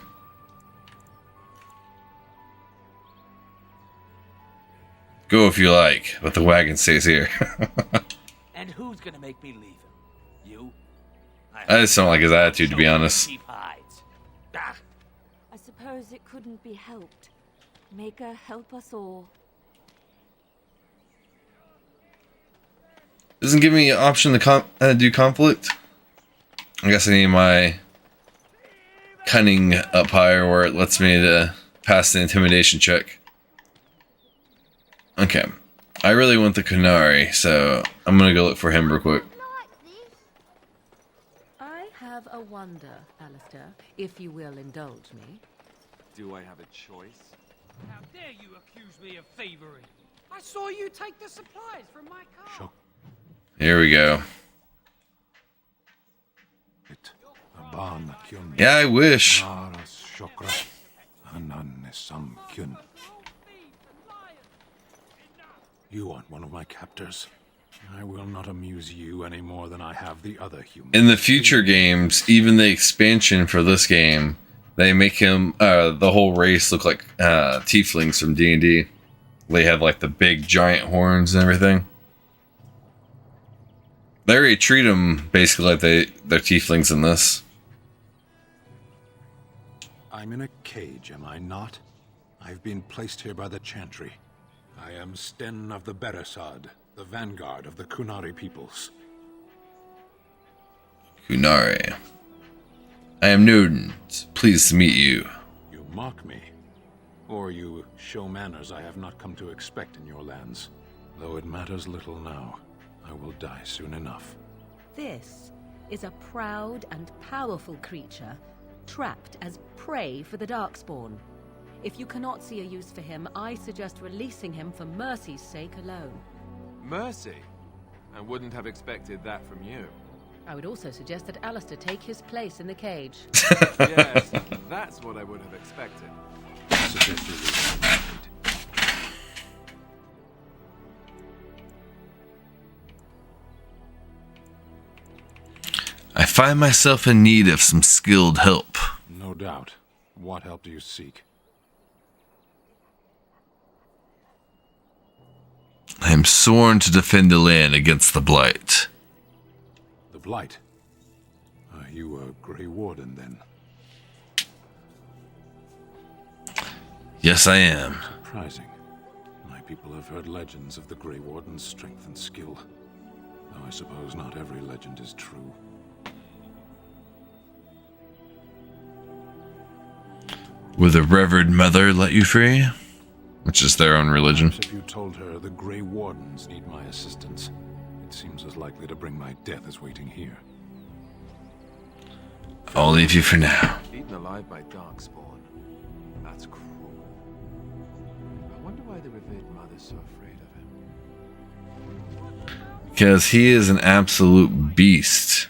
Go if you like, but the wagon stays here. And who's gonna make me leave him? You? I just don't like his attitude, to be honest. Cheap hides. Ah. I suppose it couldn't be helped. Maker, help us all. Doesn't give me an option to do conflict. I guess I need my cunning up higher where it lets me to pass the intimidation check. Okay. I really want the Kunari, so I'm gonna go look for him real quick. I have a wonder, Alistair, if you will indulge me. Do I have a choice? How dare you accuse me of thievery? I saw you take the supplies from my car. Here we go. Yeah, I wish. You aren't one of my captors. I will not amuse you any more than I have the other humans. In the future games, even the expansion for this game, they make him, the whole race look like tieflings from D&D. They have like the big giant horns and everything. They already treat them basically like they're tieflings in this. I'm in a cage, am I not? I've been placed here by the Chantry. I am Sten of the Beresad, the vanguard of the Kunari peoples. Kunari. I am Nuden. Pleased to meet you. You mock me. Or you show manners I have not come to expect in your lands. Though it matters little now. I will die soon enough. This is a proud and powerful creature, trapped as prey for the Darkspawn. If you cannot see a use for him, I suggest releasing him for mercy's sake alone. Mercy? I wouldn't have expected that from you. I would also suggest that Alistair take his place in the cage. Yes, that's what I would have expected. I find myself in need of some skilled help. No doubt. What help do you seek? I am sworn to defend the land against the Blight. The Blight? Are you a Grey Warden, then? Yes, I am. Surprising. My people have heard legends of the Grey Warden's strength and skill. Though I suppose not every legend is true. Will the Revered Mother let you free? Which is their own religion. Perhaps if you told her the Grey Wardens need my assistance, it seems as likely to bring my death as waiting here. I'll leave you for now. Eaten alive by Darkspawn. That's cruel. I wonder why the Revered Mother's so afraid of him. Because he is an absolute beast.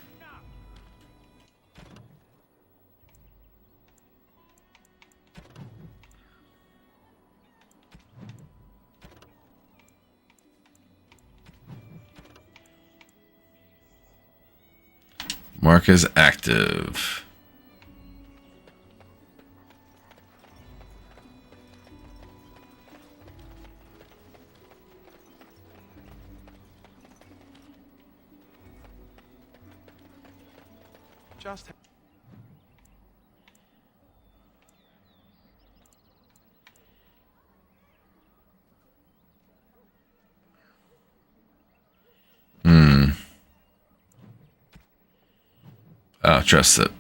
Mark as active. Just. Oh, trust it.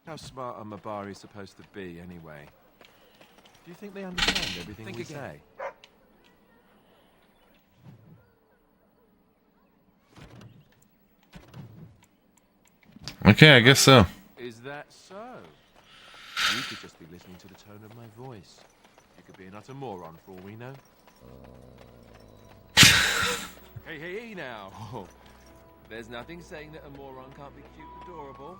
How smart are Mabari supposed to be, anyway? Do you think they understand everything we say? Okay, I guess so. Is that so? You could just be listening to the tone of my voice. You could be an utter moron for all we know. Hey, now. There's nothing saying that a moron can't be cute and adorable.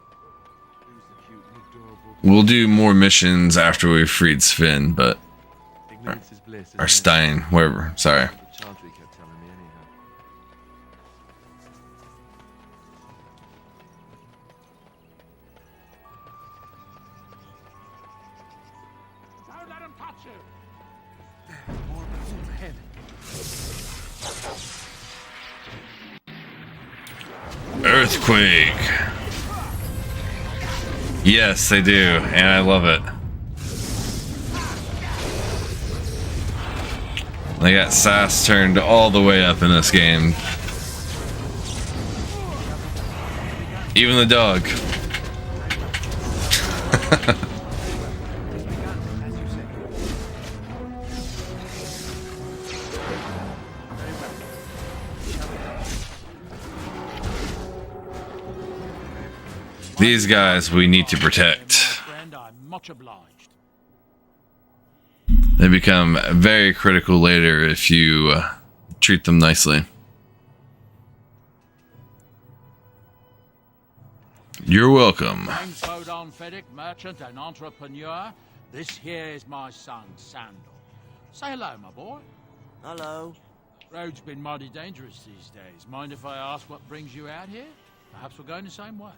Who's the cute and adorable? We'll do more missions after we've freed Sven, but... Or Stein, wherever. Sorry. The Chantry kept telling me anyhow. Don't let him touch you! More overhead. Earthquake. Yes, they do, and I love it. They got sass turned all the way up in this game. Even the dog. These guys we need to protect. Friend, I'm much obliged. They become very critical later if you treat them nicely. You're welcome. Thanks, Bodon Fedek, merchant and entrepreneur. This here is my son, Sandal. Say hello, my boy. Hello. Road's been mighty dangerous these days. Mind if I ask what brings you out here? Perhaps we're going the same way.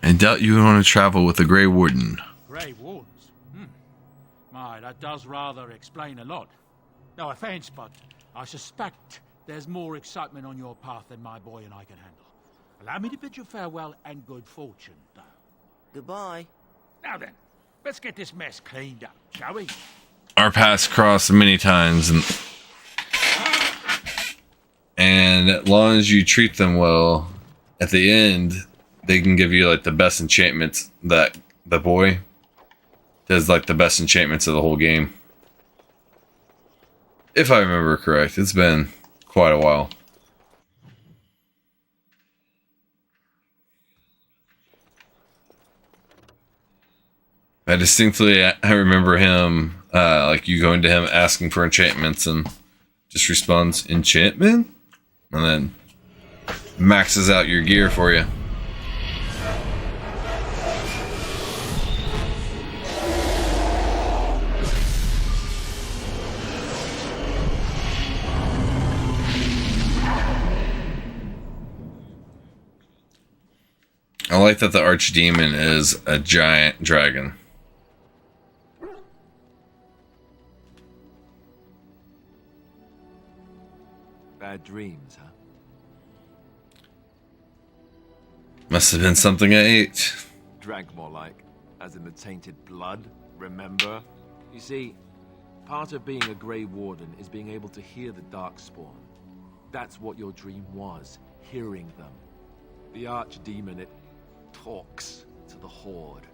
I doubt you want to travel with the Grey Warden. Grey Wardens? My, that does rather explain a lot. No offense, but I suspect there's more excitement on your path than my boy and I can handle. Allow me to bid you farewell and good fortune, though. Goodbye. Now then, let's get this mess cleaned up, shall we? Our paths crossed many times, and as long as you treat them well, at the end, they can give you like the best enchantments. That the boy does like the best enchantments of the whole game. If I remember correct, it's been quite a while. I distinctly remember him, like you going to him asking for enchantments and just responds, enchantment? And then maxes out your gear for you. I like that the archdemon is a giant dragon. Bad dreams, huh? Must have been something I ate. Drank more like, as in the tainted blood, remember? You see, part of being a Grey Warden is being able to hear the Darkspawn. That's what your dream was, hearing them. The archdemon, it talks to the Horde,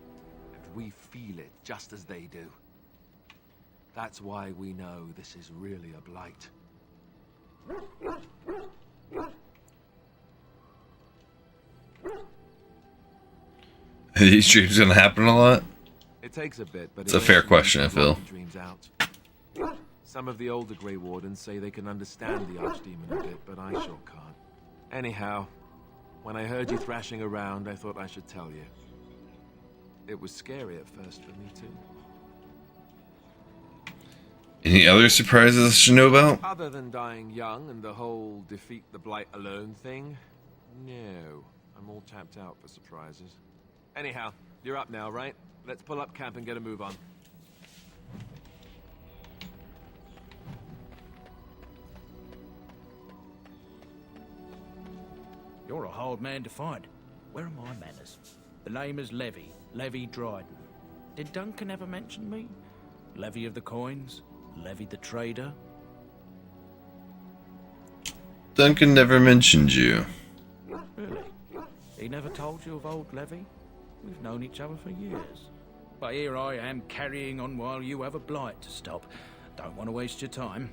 and we feel it just as they do. That's why we know this is really a blight. Are these dreams gonna happen a lot? It takes a bit, but it's a fair question, I feel. Dreams out. Some of the older Grey Wardens say they can understand the Archdemon a bit, but I sure can't. Anyhow, when I heard you thrashing around, I thought I should tell you. It was scary at first for me, too. Any other surprises I should know about? Other than dying young and the whole defeat the Blight alone thing, no. I'm all tapped out for surprises. Anyhow, you're up now, right? Let's pull up camp and get a move on. You're a hard man to find. Where are my manners? The name is Levy. Levy Dryden. Did Duncan ever mention me? Levy of the coins? Levy the trader? Duncan never mentioned you. Really? He never told you of old Levy? We've known each other for years. But here I am carrying on while you have a blight to stop. Don't want to waste your time.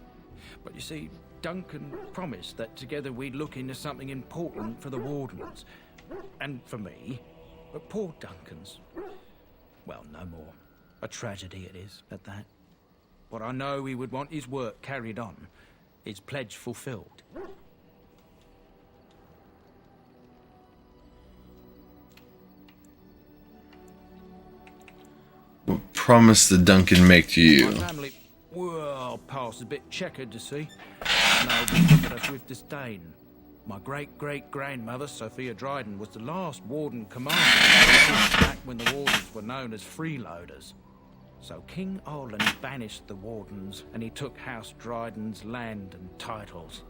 But you see, Duncan promised that together we'd look into something important for the Wardens. And for me. But poor Duncan's... well, no more. A tragedy it is, at that. But I know he would want his work carried on. His pledge fulfilled. What promise did Duncan make to you? My family, well, past a bit checkered, to see. No, they look at us with disdain. My great-great-grandmother, Sophia Dryden, was the last Warden commander back when the Wardens were known as freeloaders. So King Olin banished the Wardens, and he took House Dryden's land and titles.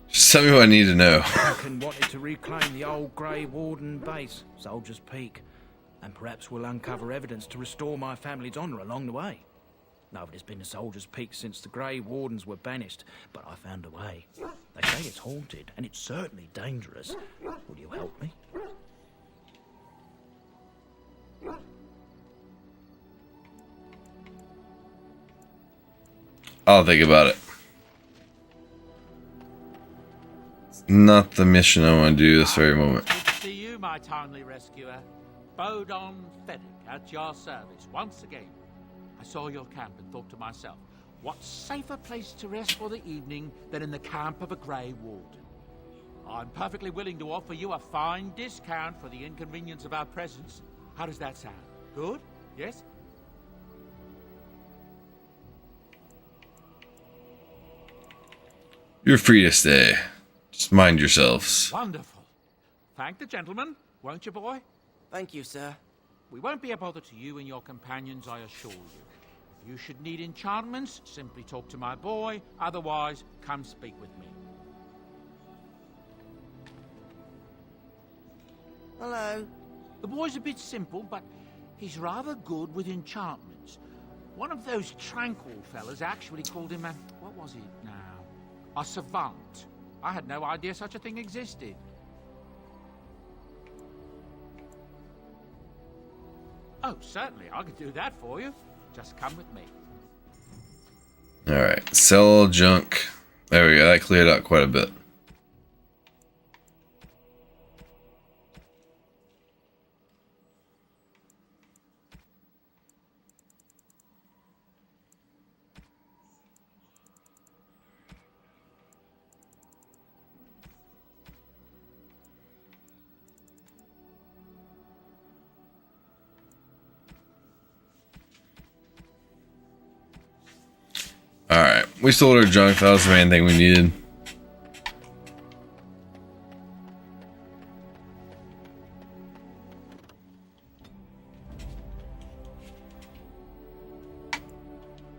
Just tell me what I need to know. Duncan wanted to reclaim the old Grey Warden base, Soldier's Peak, and perhaps we'll uncover evidence to restore my family's honour along the way. Nobody's been to Soldier's Peak since the Grey Wardens were banished, but I found a way. They say it's haunted, and it's certainly dangerous. Will you help me? I'll think about it. It's not the mission I want to do this very moment. Good to see you, my timely rescuer. Bodon Fennick, at your service once again. I saw your camp and thought to myself, what safer place to rest for the evening than in the camp of a Grey Warden? I'm perfectly willing to offer you a fine discount for the inconvenience of our presence. How does that sound? Good? Yes? You're free to stay. Just mind yourselves. Wonderful. Thank the gentleman, won't you, boy? Thank you, sir. We won't be a bother to you and your companions, I assure you. If you should need enchantments, simply talk to my boy. Otherwise, come speak with me. Hello. The boy's a bit simple, but he's rather good with enchantments. One of those tranquil fellas actually called him a... what was it now? A savant. I had no idea such a thing existed. Oh, certainly, I could do that for you. Just come with me. Alright, sell all junk. There we go, that cleared out quite a bit. Alright, we sold our junk. That was the main thing we needed.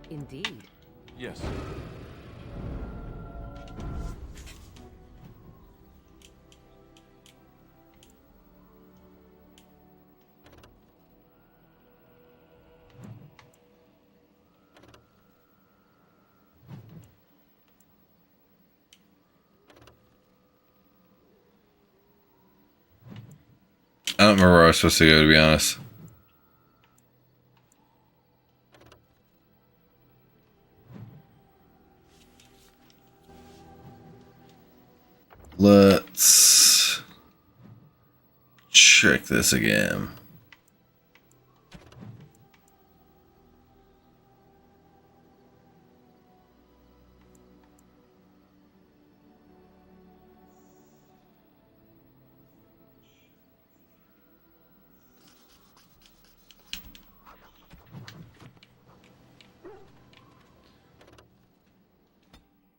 Indeed. Yes. I don't remember where I was supposed to go, to be honest. Let's check this again.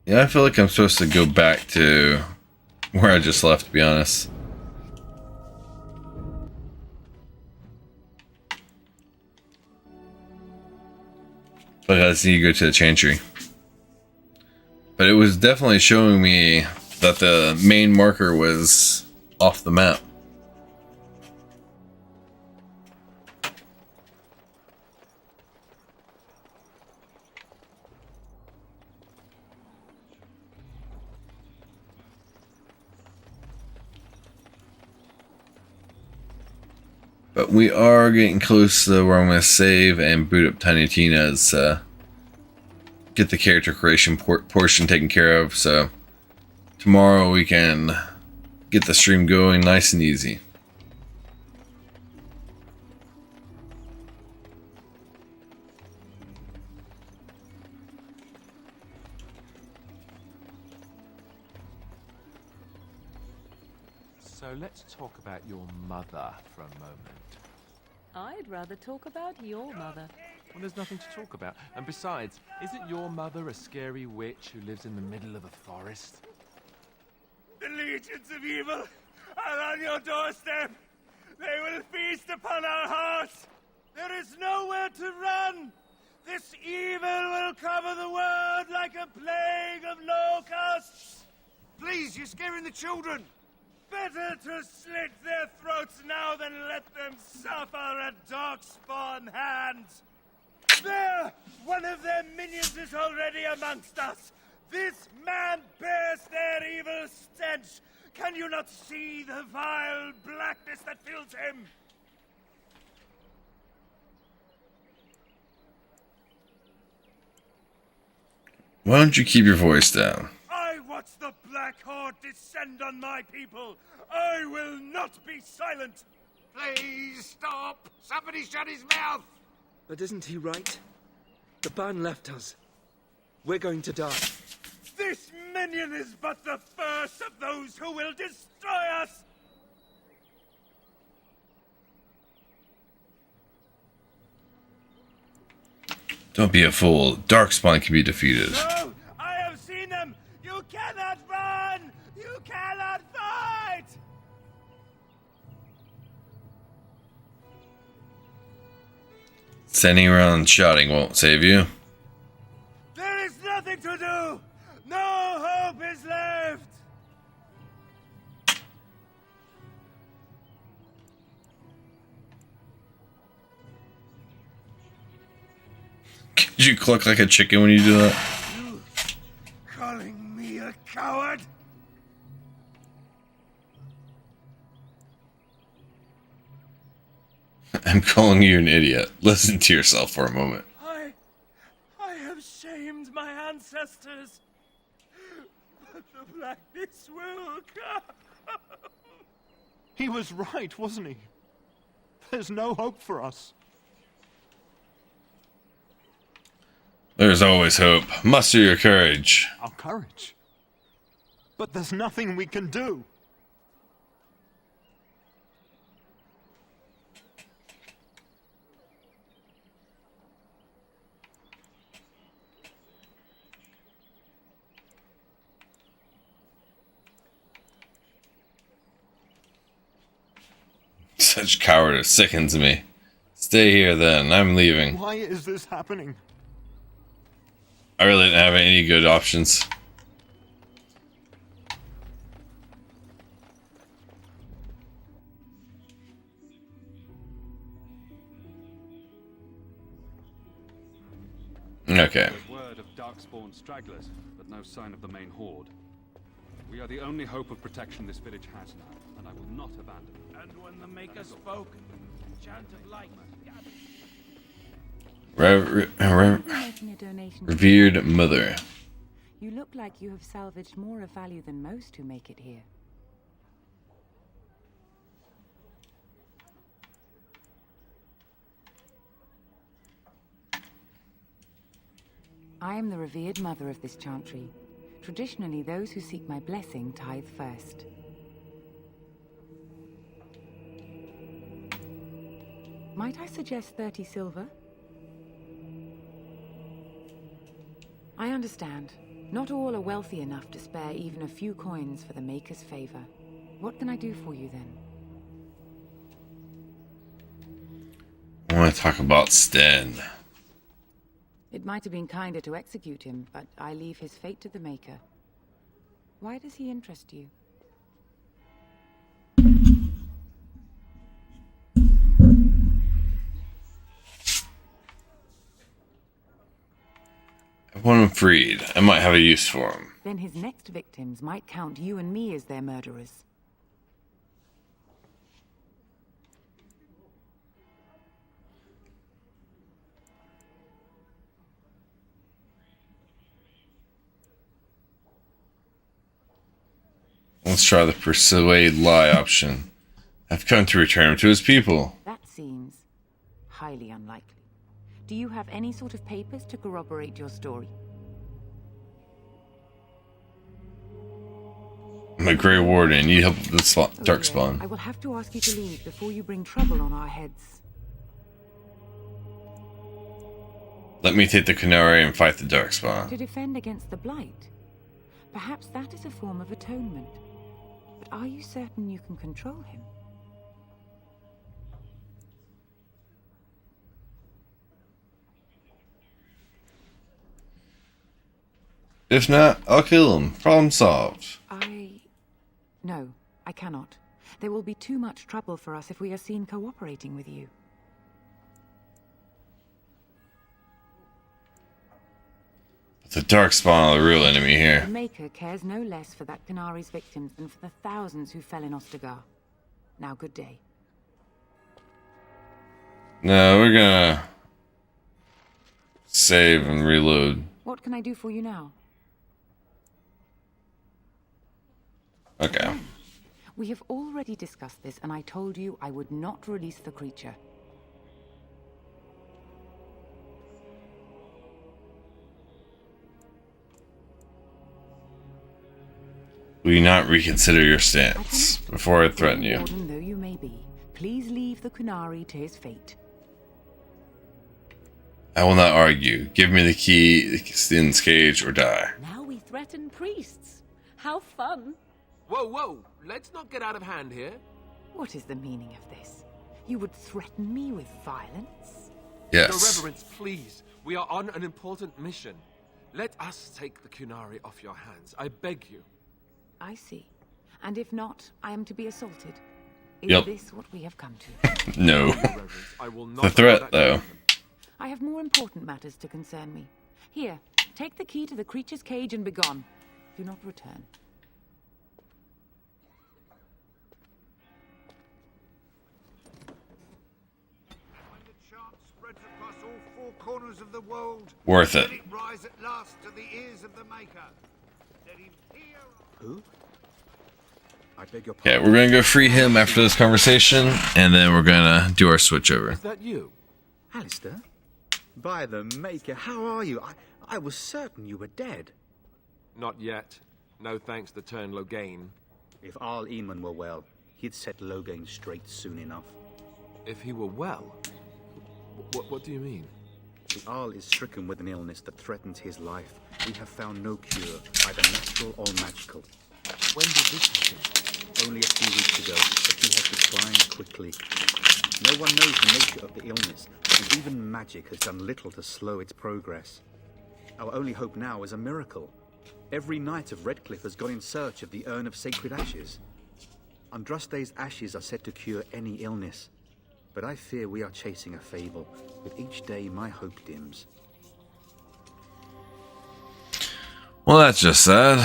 Yeah, I feel like I'm supposed to go back to where I just left, to be honest. But I just need to go to the Chantry. But it was definitely showing me that the main marker was off the map. But we are getting close to where I'm going to save and boot up Tiny Tina's, get the character creation portion taken care of, so tomorrow we can get the stream going nice and easy. So let's talk about your mother for a moment. I'd rather talk about your mother. Well, there's nothing to talk about. And besides, isn't your mother a scary witch who lives in the middle of the forest? The legions of evil are on your doorstep. They will feast upon our hearts. There is nowhere to run. This evil will cover the world like a plague of locusts. Please, you're scaring the children. Better to slit their throats now than let them suffer at Darkspawn hands. There! One of their minions is already amongst us. This man bears their evil stench. Can you not see the vile blackness that fills him? Why don't you keep your voice down? I watch the Black Horde descend on my people. I will not be silent. Please stop. Somebody shut his mouth. But isn't he right? The ban left us. We're going to die. This minion is but the first of those who will destroy us. Don't be a fool. Darkspawn can be defeated. No, I have seen them. You cannot run. You cannot fight. Standing around and shouting won't save you. There is nothing to do. No hope is left. Did you cluck like a chicken when you do that? You calling me a coward? I'm calling you an idiot. Listen to yourself for a moment. I have shamed my ancestors. But the blackness will come. He was right, wasn't he? There's no hope for us. There's always hope. Muster your courage. Our courage? But there's nothing we can do. Such cowardice sickens me. Stay here then. I'm leaving. Why is this happening? I really didn't have any good options. Okay. There's word of darkspawn stragglers, but no sign of the main horde. We are the only hope of protection this village has now, and I will not abandon it. And when the Maker spoke, chant of light. Making a donation to Revered Mother. You look like you have salvaged more of value than most who make it here. I am the revered mother of this chantry. Traditionally, those who seek my blessing tithe first. Might I suggest 30 silver? I understand. Not all are wealthy enough to spare even a few coins for the Maker's favor. What can I do for you then? I want to talk about Sten. It might have been kinder to execute him, but I leave his fate to the Maker. Why does he interest you? I want him freed. I might have a use for him. Then his next victims might count you and me as their murderers. Let's try the persuade lie option. I've come to return him to his people. That seems highly unlikely. Do you have any sort of papers to corroborate your story? I'm a Grey Warden. Need help with the Darkspawn. I will have to ask you to leave before you bring trouble on our heads. Let me take the Kunari and fight the Darkspawn. To defend against the Blight. Perhaps that is a form of atonement. But are you certain you can control him? If not, I'll kill him. Problem solved. No, I cannot. There will be too much trouble for us if we are seen cooperating with you. The Darkspawn are the real enemy here. The Maker cares no less for that Canari's victims than for the thousands who fell in Ostagar. Now, good day. No, we're gonna save and reload. What can I do for you now? Okay. We have already discussed this, and I told you I would not release the creature. Will you not reconsider your stance before I threaten you? Warden though you may be, please leave the Kunari to his fate. I will not argue. Give me the key, Sten's cage, or die. Now we threaten priests. How fun. Whoa, whoa! Let's not get out of hand here. What is the meaning of this? You would threaten me with violence? Yes. Your Reverence, please. We are on an important mission. Let us take the Kunari off your hands. I beg you. I see. And if not, I am to be assaulted. Is Yep. this what we have come to? No. I will not The threat, though. I have more important matters to concern me. Here, take the key to the creature's cage and begone. Do not return. Corners of the world. Worth it. Let it rise at last to the ears of the Maker. Let him hear. Who? I beg your pardon. Okay, we're gonna go free him after this conversation, and then we're gonna do our switch over. Is that you? Alistair? By the Maker, how are you? I was certain you were dead. Not yet. No thanks to Turn Logain. If Arl Eamon were well, he'd set Logain straight soon enough. If he were well? What do you mean? The Arl is stricken with an illness that threatens his life. We have found no cure, either natural or magical. When did this happen? Only a few weeks ago, but he has declined quickly. No one knows the nature of the illness, and even magic has done little to slow its progress. Our only hope now is a miracle. Every knight of Redcliffe has gone in search of the Urn of Sacred Ashes. Andraste's ashes are said to cure any illness. But I fear we are chasing a fable. With each day, my hope dims. Well, that's just sad.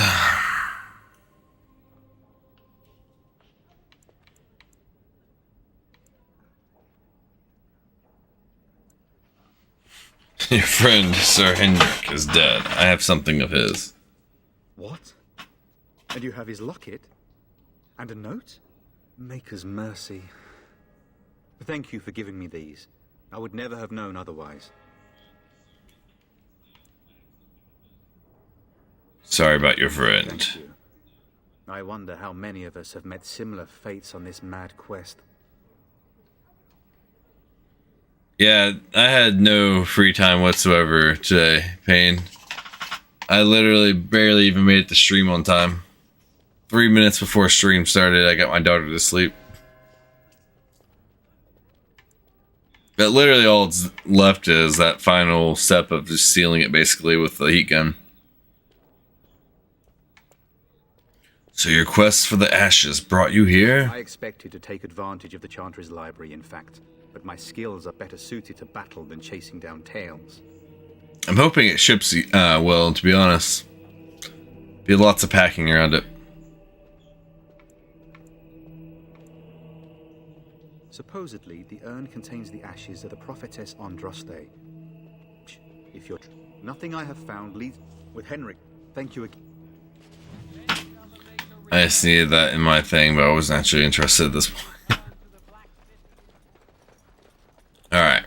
Your friend, Sir Hendrik, is dead. I have something of his. What? And you have his locket? And a note? Maker's mercy. Thank you for giving me these. I would never have known otherwise. Sorry about your friend. Thank you. I wonder how many of us have met similar fates on this mad quest. Yeah, I had no free time whatsoever today, Payne. I literally barely even made it to stream on time. 3 minutes before stream started, I got my daughter to sleep. But literally all that's left is that final step of just sealing it basically with the heat gun. So your quest for the ashes brought you here? I expected to take advantage of the Chantry's library, in fact, but my skills are better suited to battle than chasing down tales. I'm hoping it ships well, to be honest. Be lots of packing around it. Supposedly, the urn contains the ashes of the prophetess Andraste. If you're... Nothing I have found leads... With Henrik, thank you again. I just needed that in my thing, but I wasn't actually interested at this point. Alright.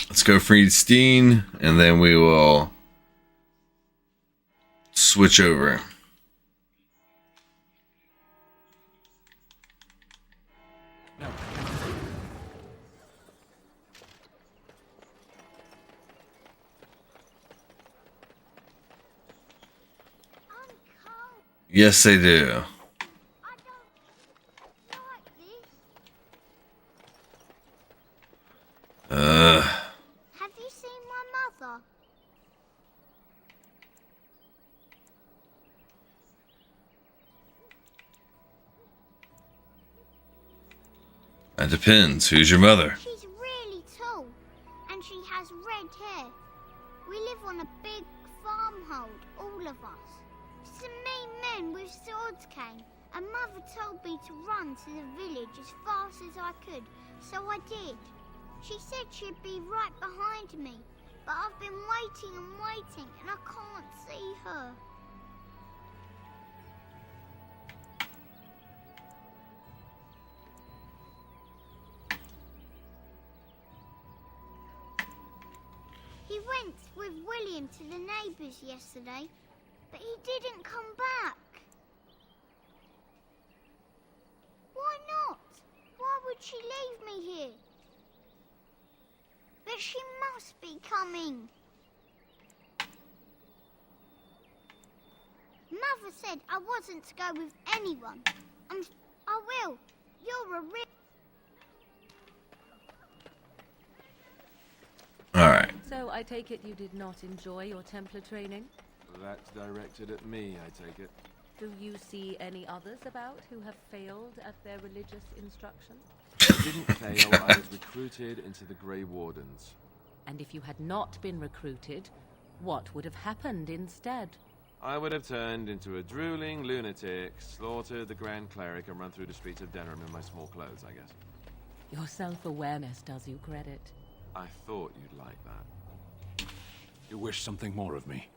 Let's go free Steen, and then we will switch over. Yes, they do. Have you seen my mother? That depends. Who's your mother? She's really tall, and she has red hair. We live on a big farmhold, all of us. Some mean men with swords came, and Mother told me to run to the village as fast as I could, so I did. She said she'd be right behind me, but I've been waiting and waiting, and I can't see her. He went with William to the neighbours yesterday, but he didn't come back. Why not? Why would she leave me here? But she must be coming. Mother said I wasn't to go with anyone. I will. You're a real... Alright. So I take it you did not enjoy your Templar training? That's directed at me, I take it. Do you see any others about who have failed at their religious instruction? I didn't fail, I was recruited into the Grey Wardens. And if you had not been recruited, what would have happened instead? I would have turned into a drooling lunatic, slaughtered the Grand Cleric, and run through the streets of Denham in my small clothes, I guess. Your self-awareness does you credit. I thought you'd like that. You wish something more of me?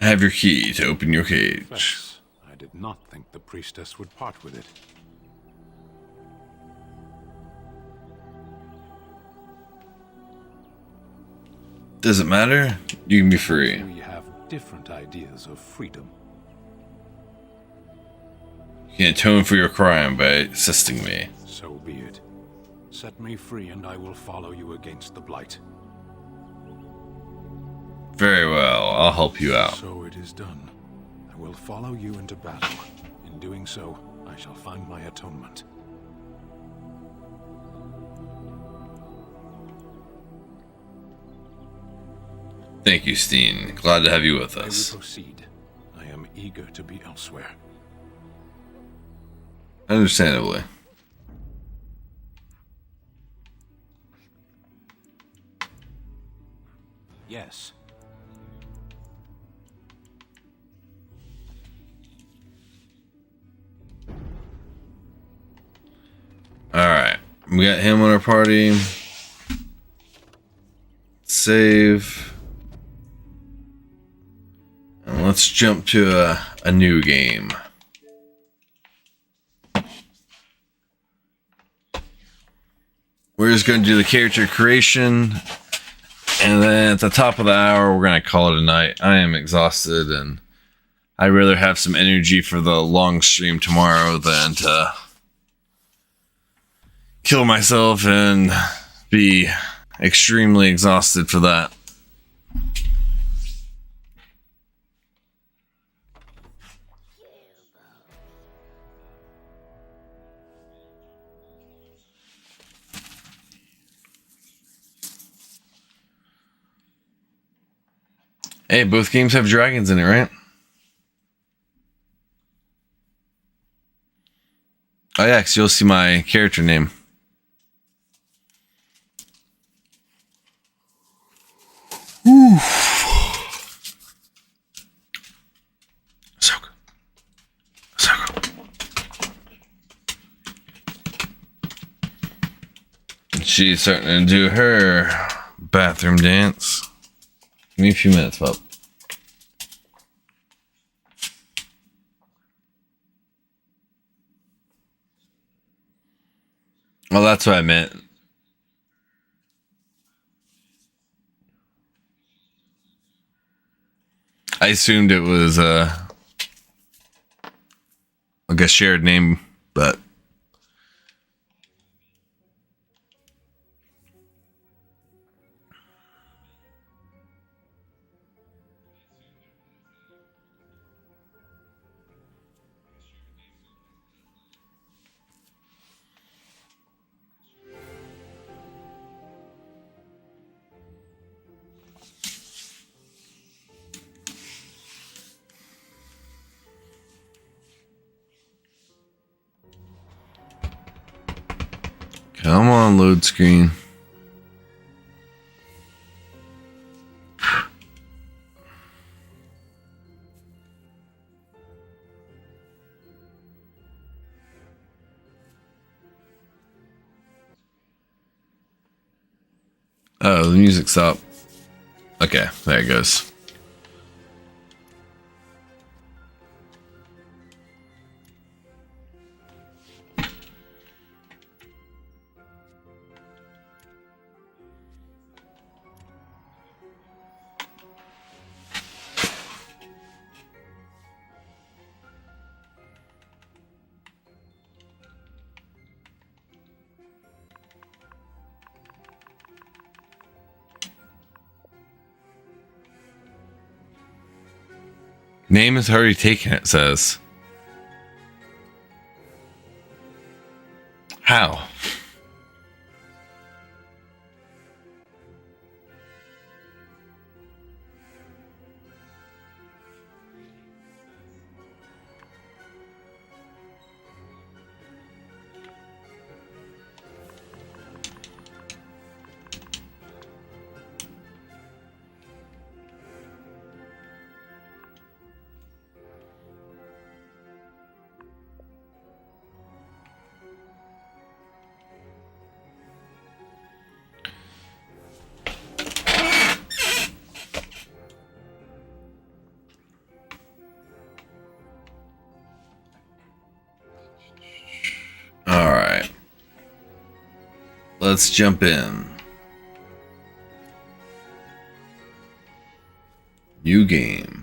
Have your key to open your cage. Confess, I did not think the priestess would part with it. Does it matter? You can be free. We have different ideas of freedom. You can atone for your crime by assisting me. So be it. Set me free and I will follow you against the Blight. Very well, I'll help you out. So it is done. I will follow you into battle. In doing so, I shall find my atonement. Thank you, Steen. Glad to have you with I us. will proceed. I am eager to be elsewhere. Understandably. Yes. Alright. We got him on our party. Save. And let's jump to a new game. We're just going to do the character creation. And then at the top of the hour, we're going to call it a night. I am exhausted, and I'd rather have some energy for the long stream tomorrow than to kill myself and be extremely exhausted for that. Hey, both games have dragons in it, right? Oh yeah, because you'll see my character name. Woo. So good. So good. She's starting to do her bathroom dance. Give me a few minutes, pup. Well, that's what I meant. I assumed it was like a shared name, but come on, load screen. Oh, the music stopped. Okay, there it goes. Name is already taken, it says. How? All right. Let's jump in. New game.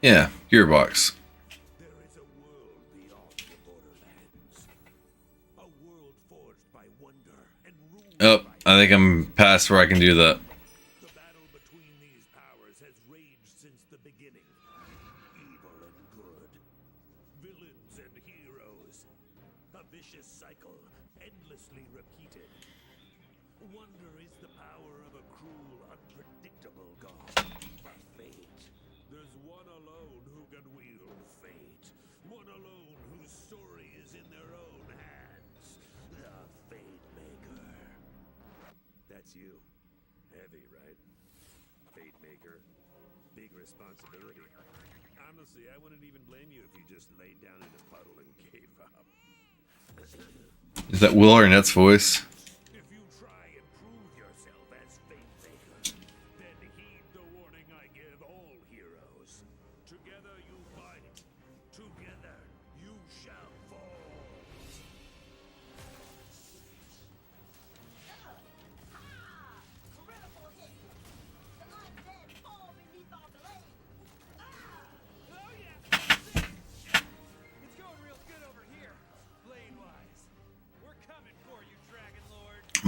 Yeah, Gearbox. Oh, I think I'm past where I can do that. That's you. Heavy, right? Fate maker. Big responsibility. Honestly, I wouldn't even blame you if you just laid down in a puddle and gave up. Is that Will Arnett's voice? If you try and prove yourself as Fate maker, then heed the warning I give all heroes. Together you fight. Together you shall fall. It's going real good over here, blade-wise. We're coming for you, dragon.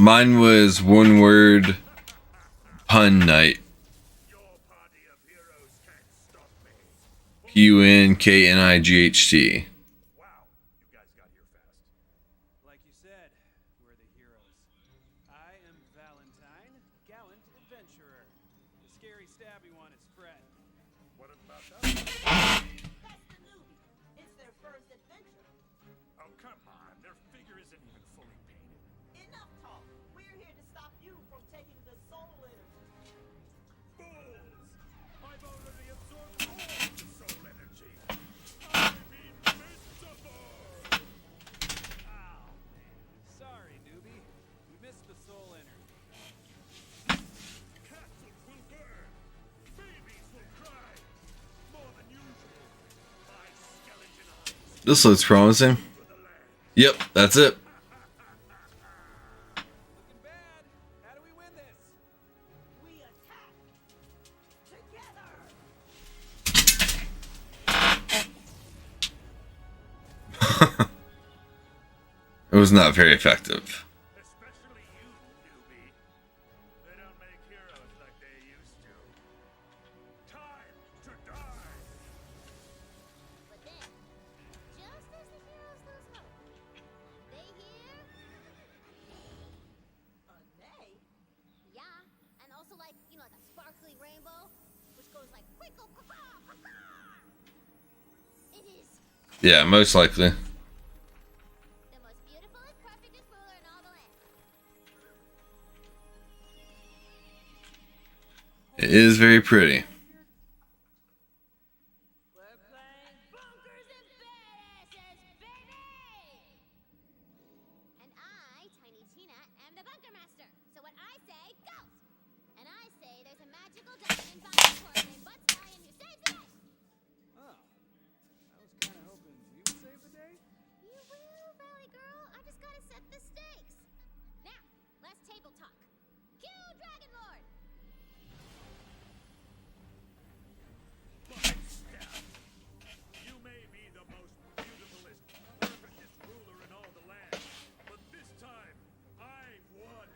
Mine was one word pun night. PUNKNIGHT. Like you said, we're the heroes. I am Valentine, gallant adventurer. The scary stabby one is Fred. What about that? That's the newbie. It's their first adventure. Oh, come on. Their figure isn't even fully painted. Enough talk. We're here to stop you from taking the soul energy. Fools! I've already absorbed all of the soul energy. I'm invincible! Oh, man. Sorry, newbie. We missed the soul energy. Castles will burn. Babies will cry. More than usual. My skeleton eyes. This looks promising. Yep, that's it. How do we win this? We attack together. It was not very effective. Especially you, newbie. They don't make heroes like they used to. Time to die! But then, just as the heroes lose hope, they hear A nay? yeah, and also like, you know, like a sparkly rainbow, which goes like quickle, It is Yeah, most likely. the most beautifulest, perfectest ruler in all the land. It is very pretty. We're playing bunkers and badasses, baby! And I, Tiny Tina, am the bunker master. So what I say goes. And I say there's a magical diamond bunker port named Butts Stallion who saves the day. Oh. I was kind of hoping you would save the day. You will, Valley Girl. I just gotta set the stakes. Now, less table talk. Cue Dragon Lord! You may be the most beautifulest, perfectest ruler in all the land, but this time, I've won.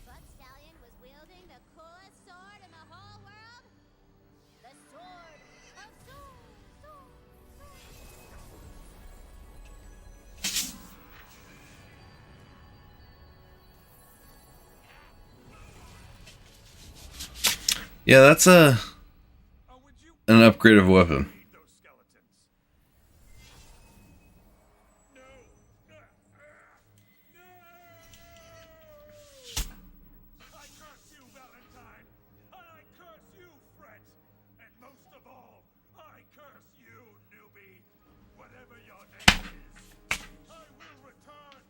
Butts Stallion was wielding the coolest sword in the whole world. The Sword of Soul. Yeah, that's an upgrade of weapon. I curse you, Valentine. I curse you, Fred. And most of all, I curse you, newbie. Whatever your name is, I will return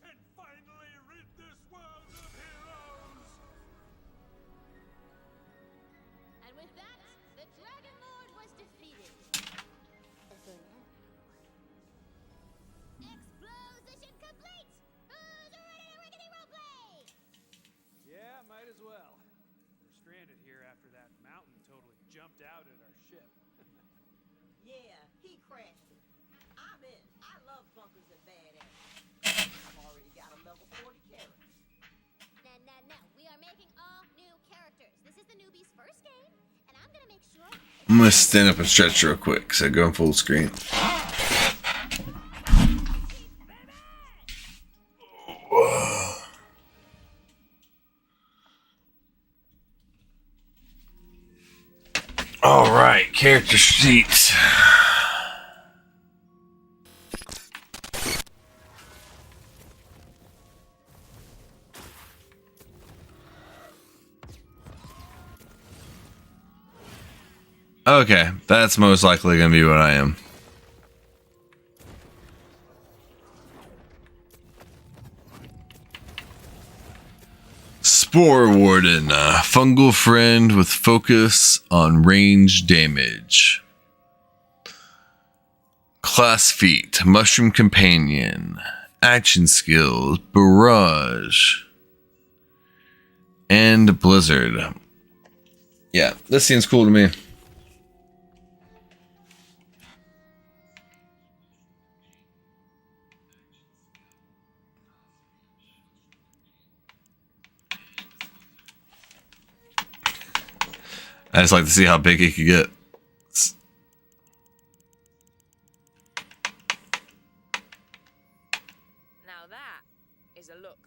and finally rid this world of heroes. And with that, the Dragon Lord was defeated. Exposition complete! Who's ready to rickety roleplay? Yeah, might as well. We're stranded here after that mountain totally jumped out at our ship. Yeah, he crashed it. I'm in. I love bunkers and badasses. I've already got a level 40 character. No. We are making all new characters. This is the newbie's first game, and I'm gonna make sure. I'm gonna stand up and stretch real quick so I go in full screen. All right, character sheets. Okay, that's most likely gonna be what I am. Spore Warden, fungal friend with focus on range damage. Class feat, mushroom companion, action skills, barrage, and blizzard. Yeah, this seems cool to me. I just like to see how big it could get. Now that is a look.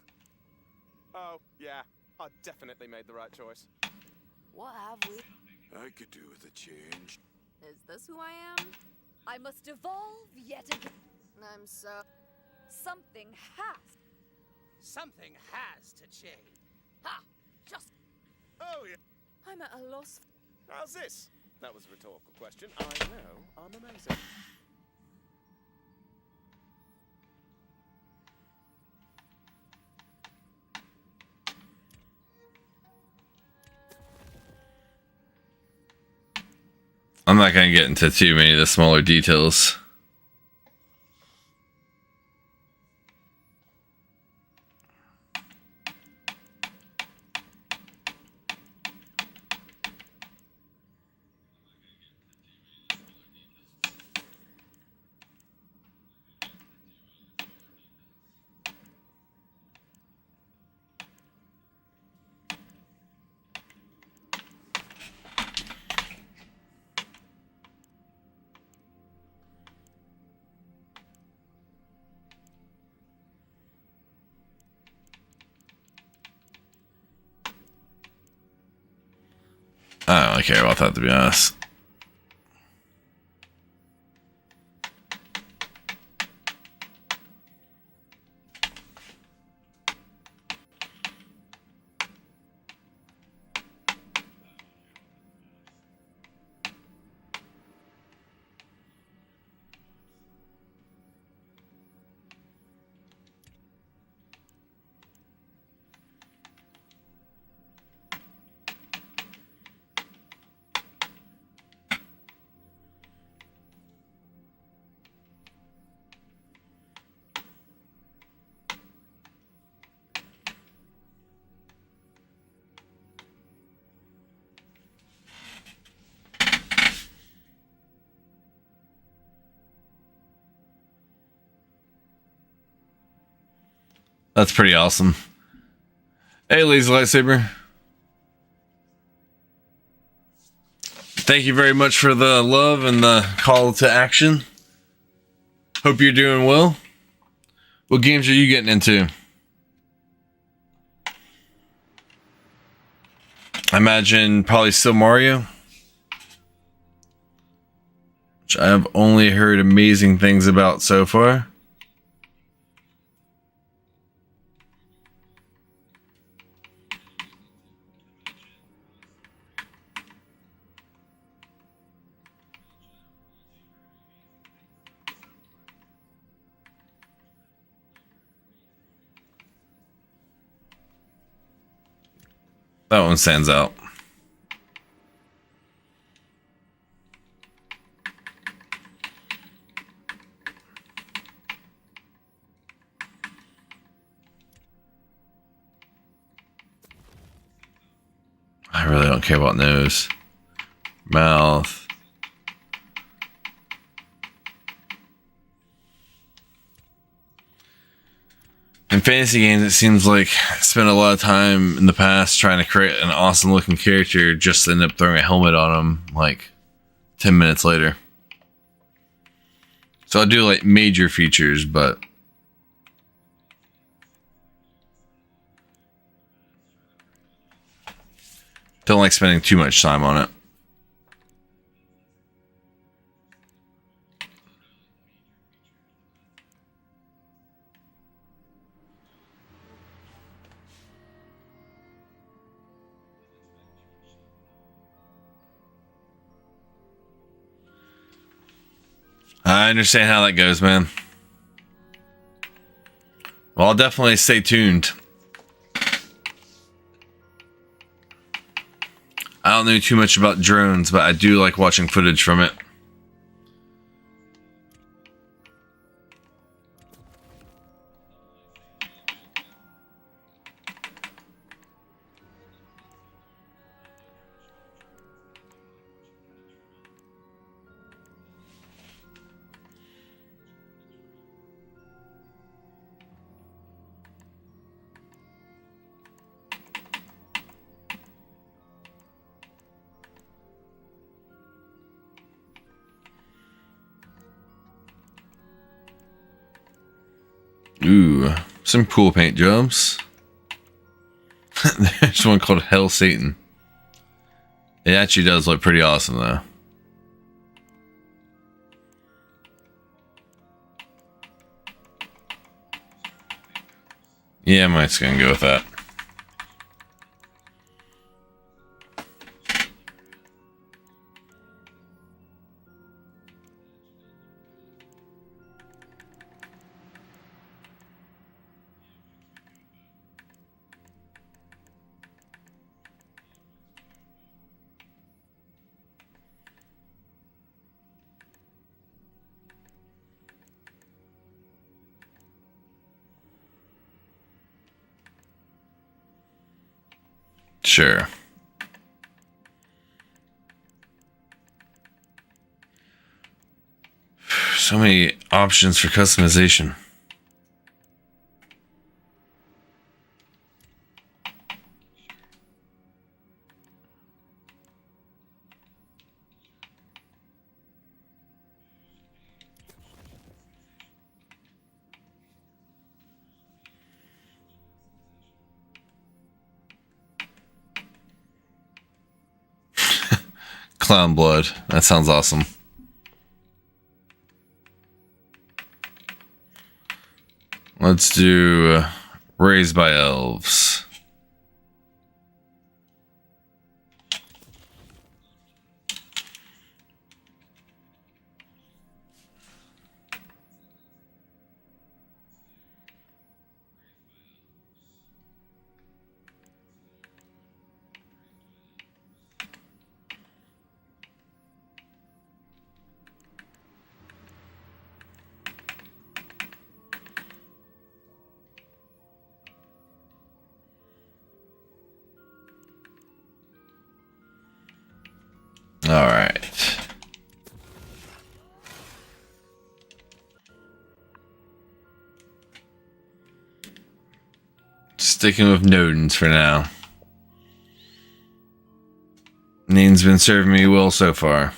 Oh, yeah. I definitely made the right choice. What have we? I could do with a change. Is this who I am? I must evolve yet again. I'm so... Something has. Something has to change. Ha! Just... Oh, yeah. I'm at a loss. How's this? That was a rhetorical question. I know. I'm amazing. I'm not going to get into too many of the smaller details. I don't really care about that, to be honest. That's pretty awesome. Hey, Lazy Lightsaber. Thank you very much for the love and the call to action. Hope you're doing well. What games are you getting into? I imagine probably still Mario, which I have only heard amazing things about so far. That one stands out. I really don't care about nose, mouth. In fantasy games, it seems like I spent a lot of time in the past trying to create an awesome looking character just to end up throwing a helmet on him like 10 minutes later. So I do like major features, but don't like spending too much time on it. I understand how that goes, man. Well, I'll definitely stay tuned. I don't know too much about drones, but I do like watching footage from it. Ooh, some cool paint jobs. There's one called Hell Satan. It actually does look pretty awesome though. Yeah, I'm just gonna go with that. Sure. So many options for customization. Clown blood. That sounds awesome. Let's do Raised by Elves. All right. Sticking with Nodens for now. Nane's been serving me well so far.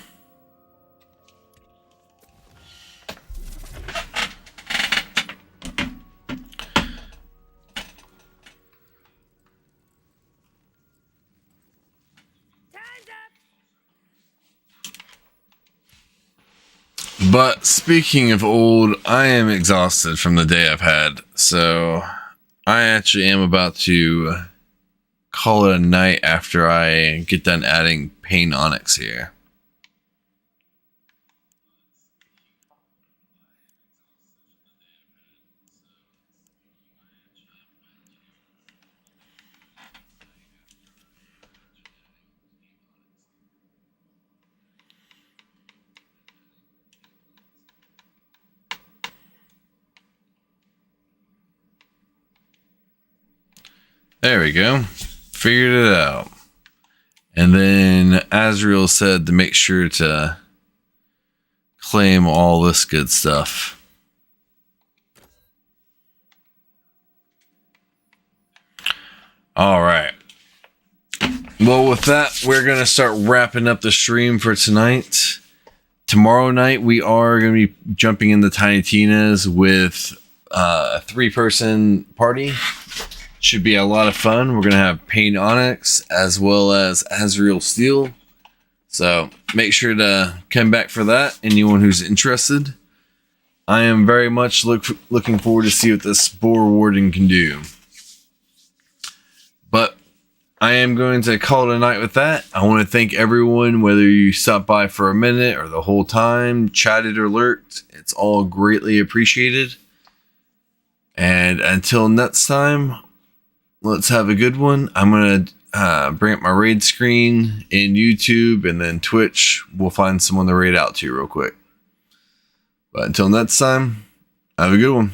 But speaking of old, I am exhausted from the day I've had, so I actually am about to call it a night after I get done adding Pain Onyx here. There we go. Figured it out. And then Azrael said to make sure to claim all this good stuff. All right. Well, with that, we're going to start wrapping up the stream for tonight. Tomorrow night, we are going to be jumping into Tiny Tina's with a 3-person party. Should be a lot of fun. We're going to have Pain Onyx as well as Azrael Steel. So make sure to come back for that. Anyone who's interested. I am very much looking forward to see what this Boar Warden can do. But I am going to call it a night with that. I want to thank everyone, whether you stopped by for a minute or the whole time, chatted or lurked. It's all greatly appreciated. And until next time, let's have a good one. I'm going to bring up my raid screen in YouTube and then Twitch. We'll find someone to raid out to real quick. But until next time, have a good one.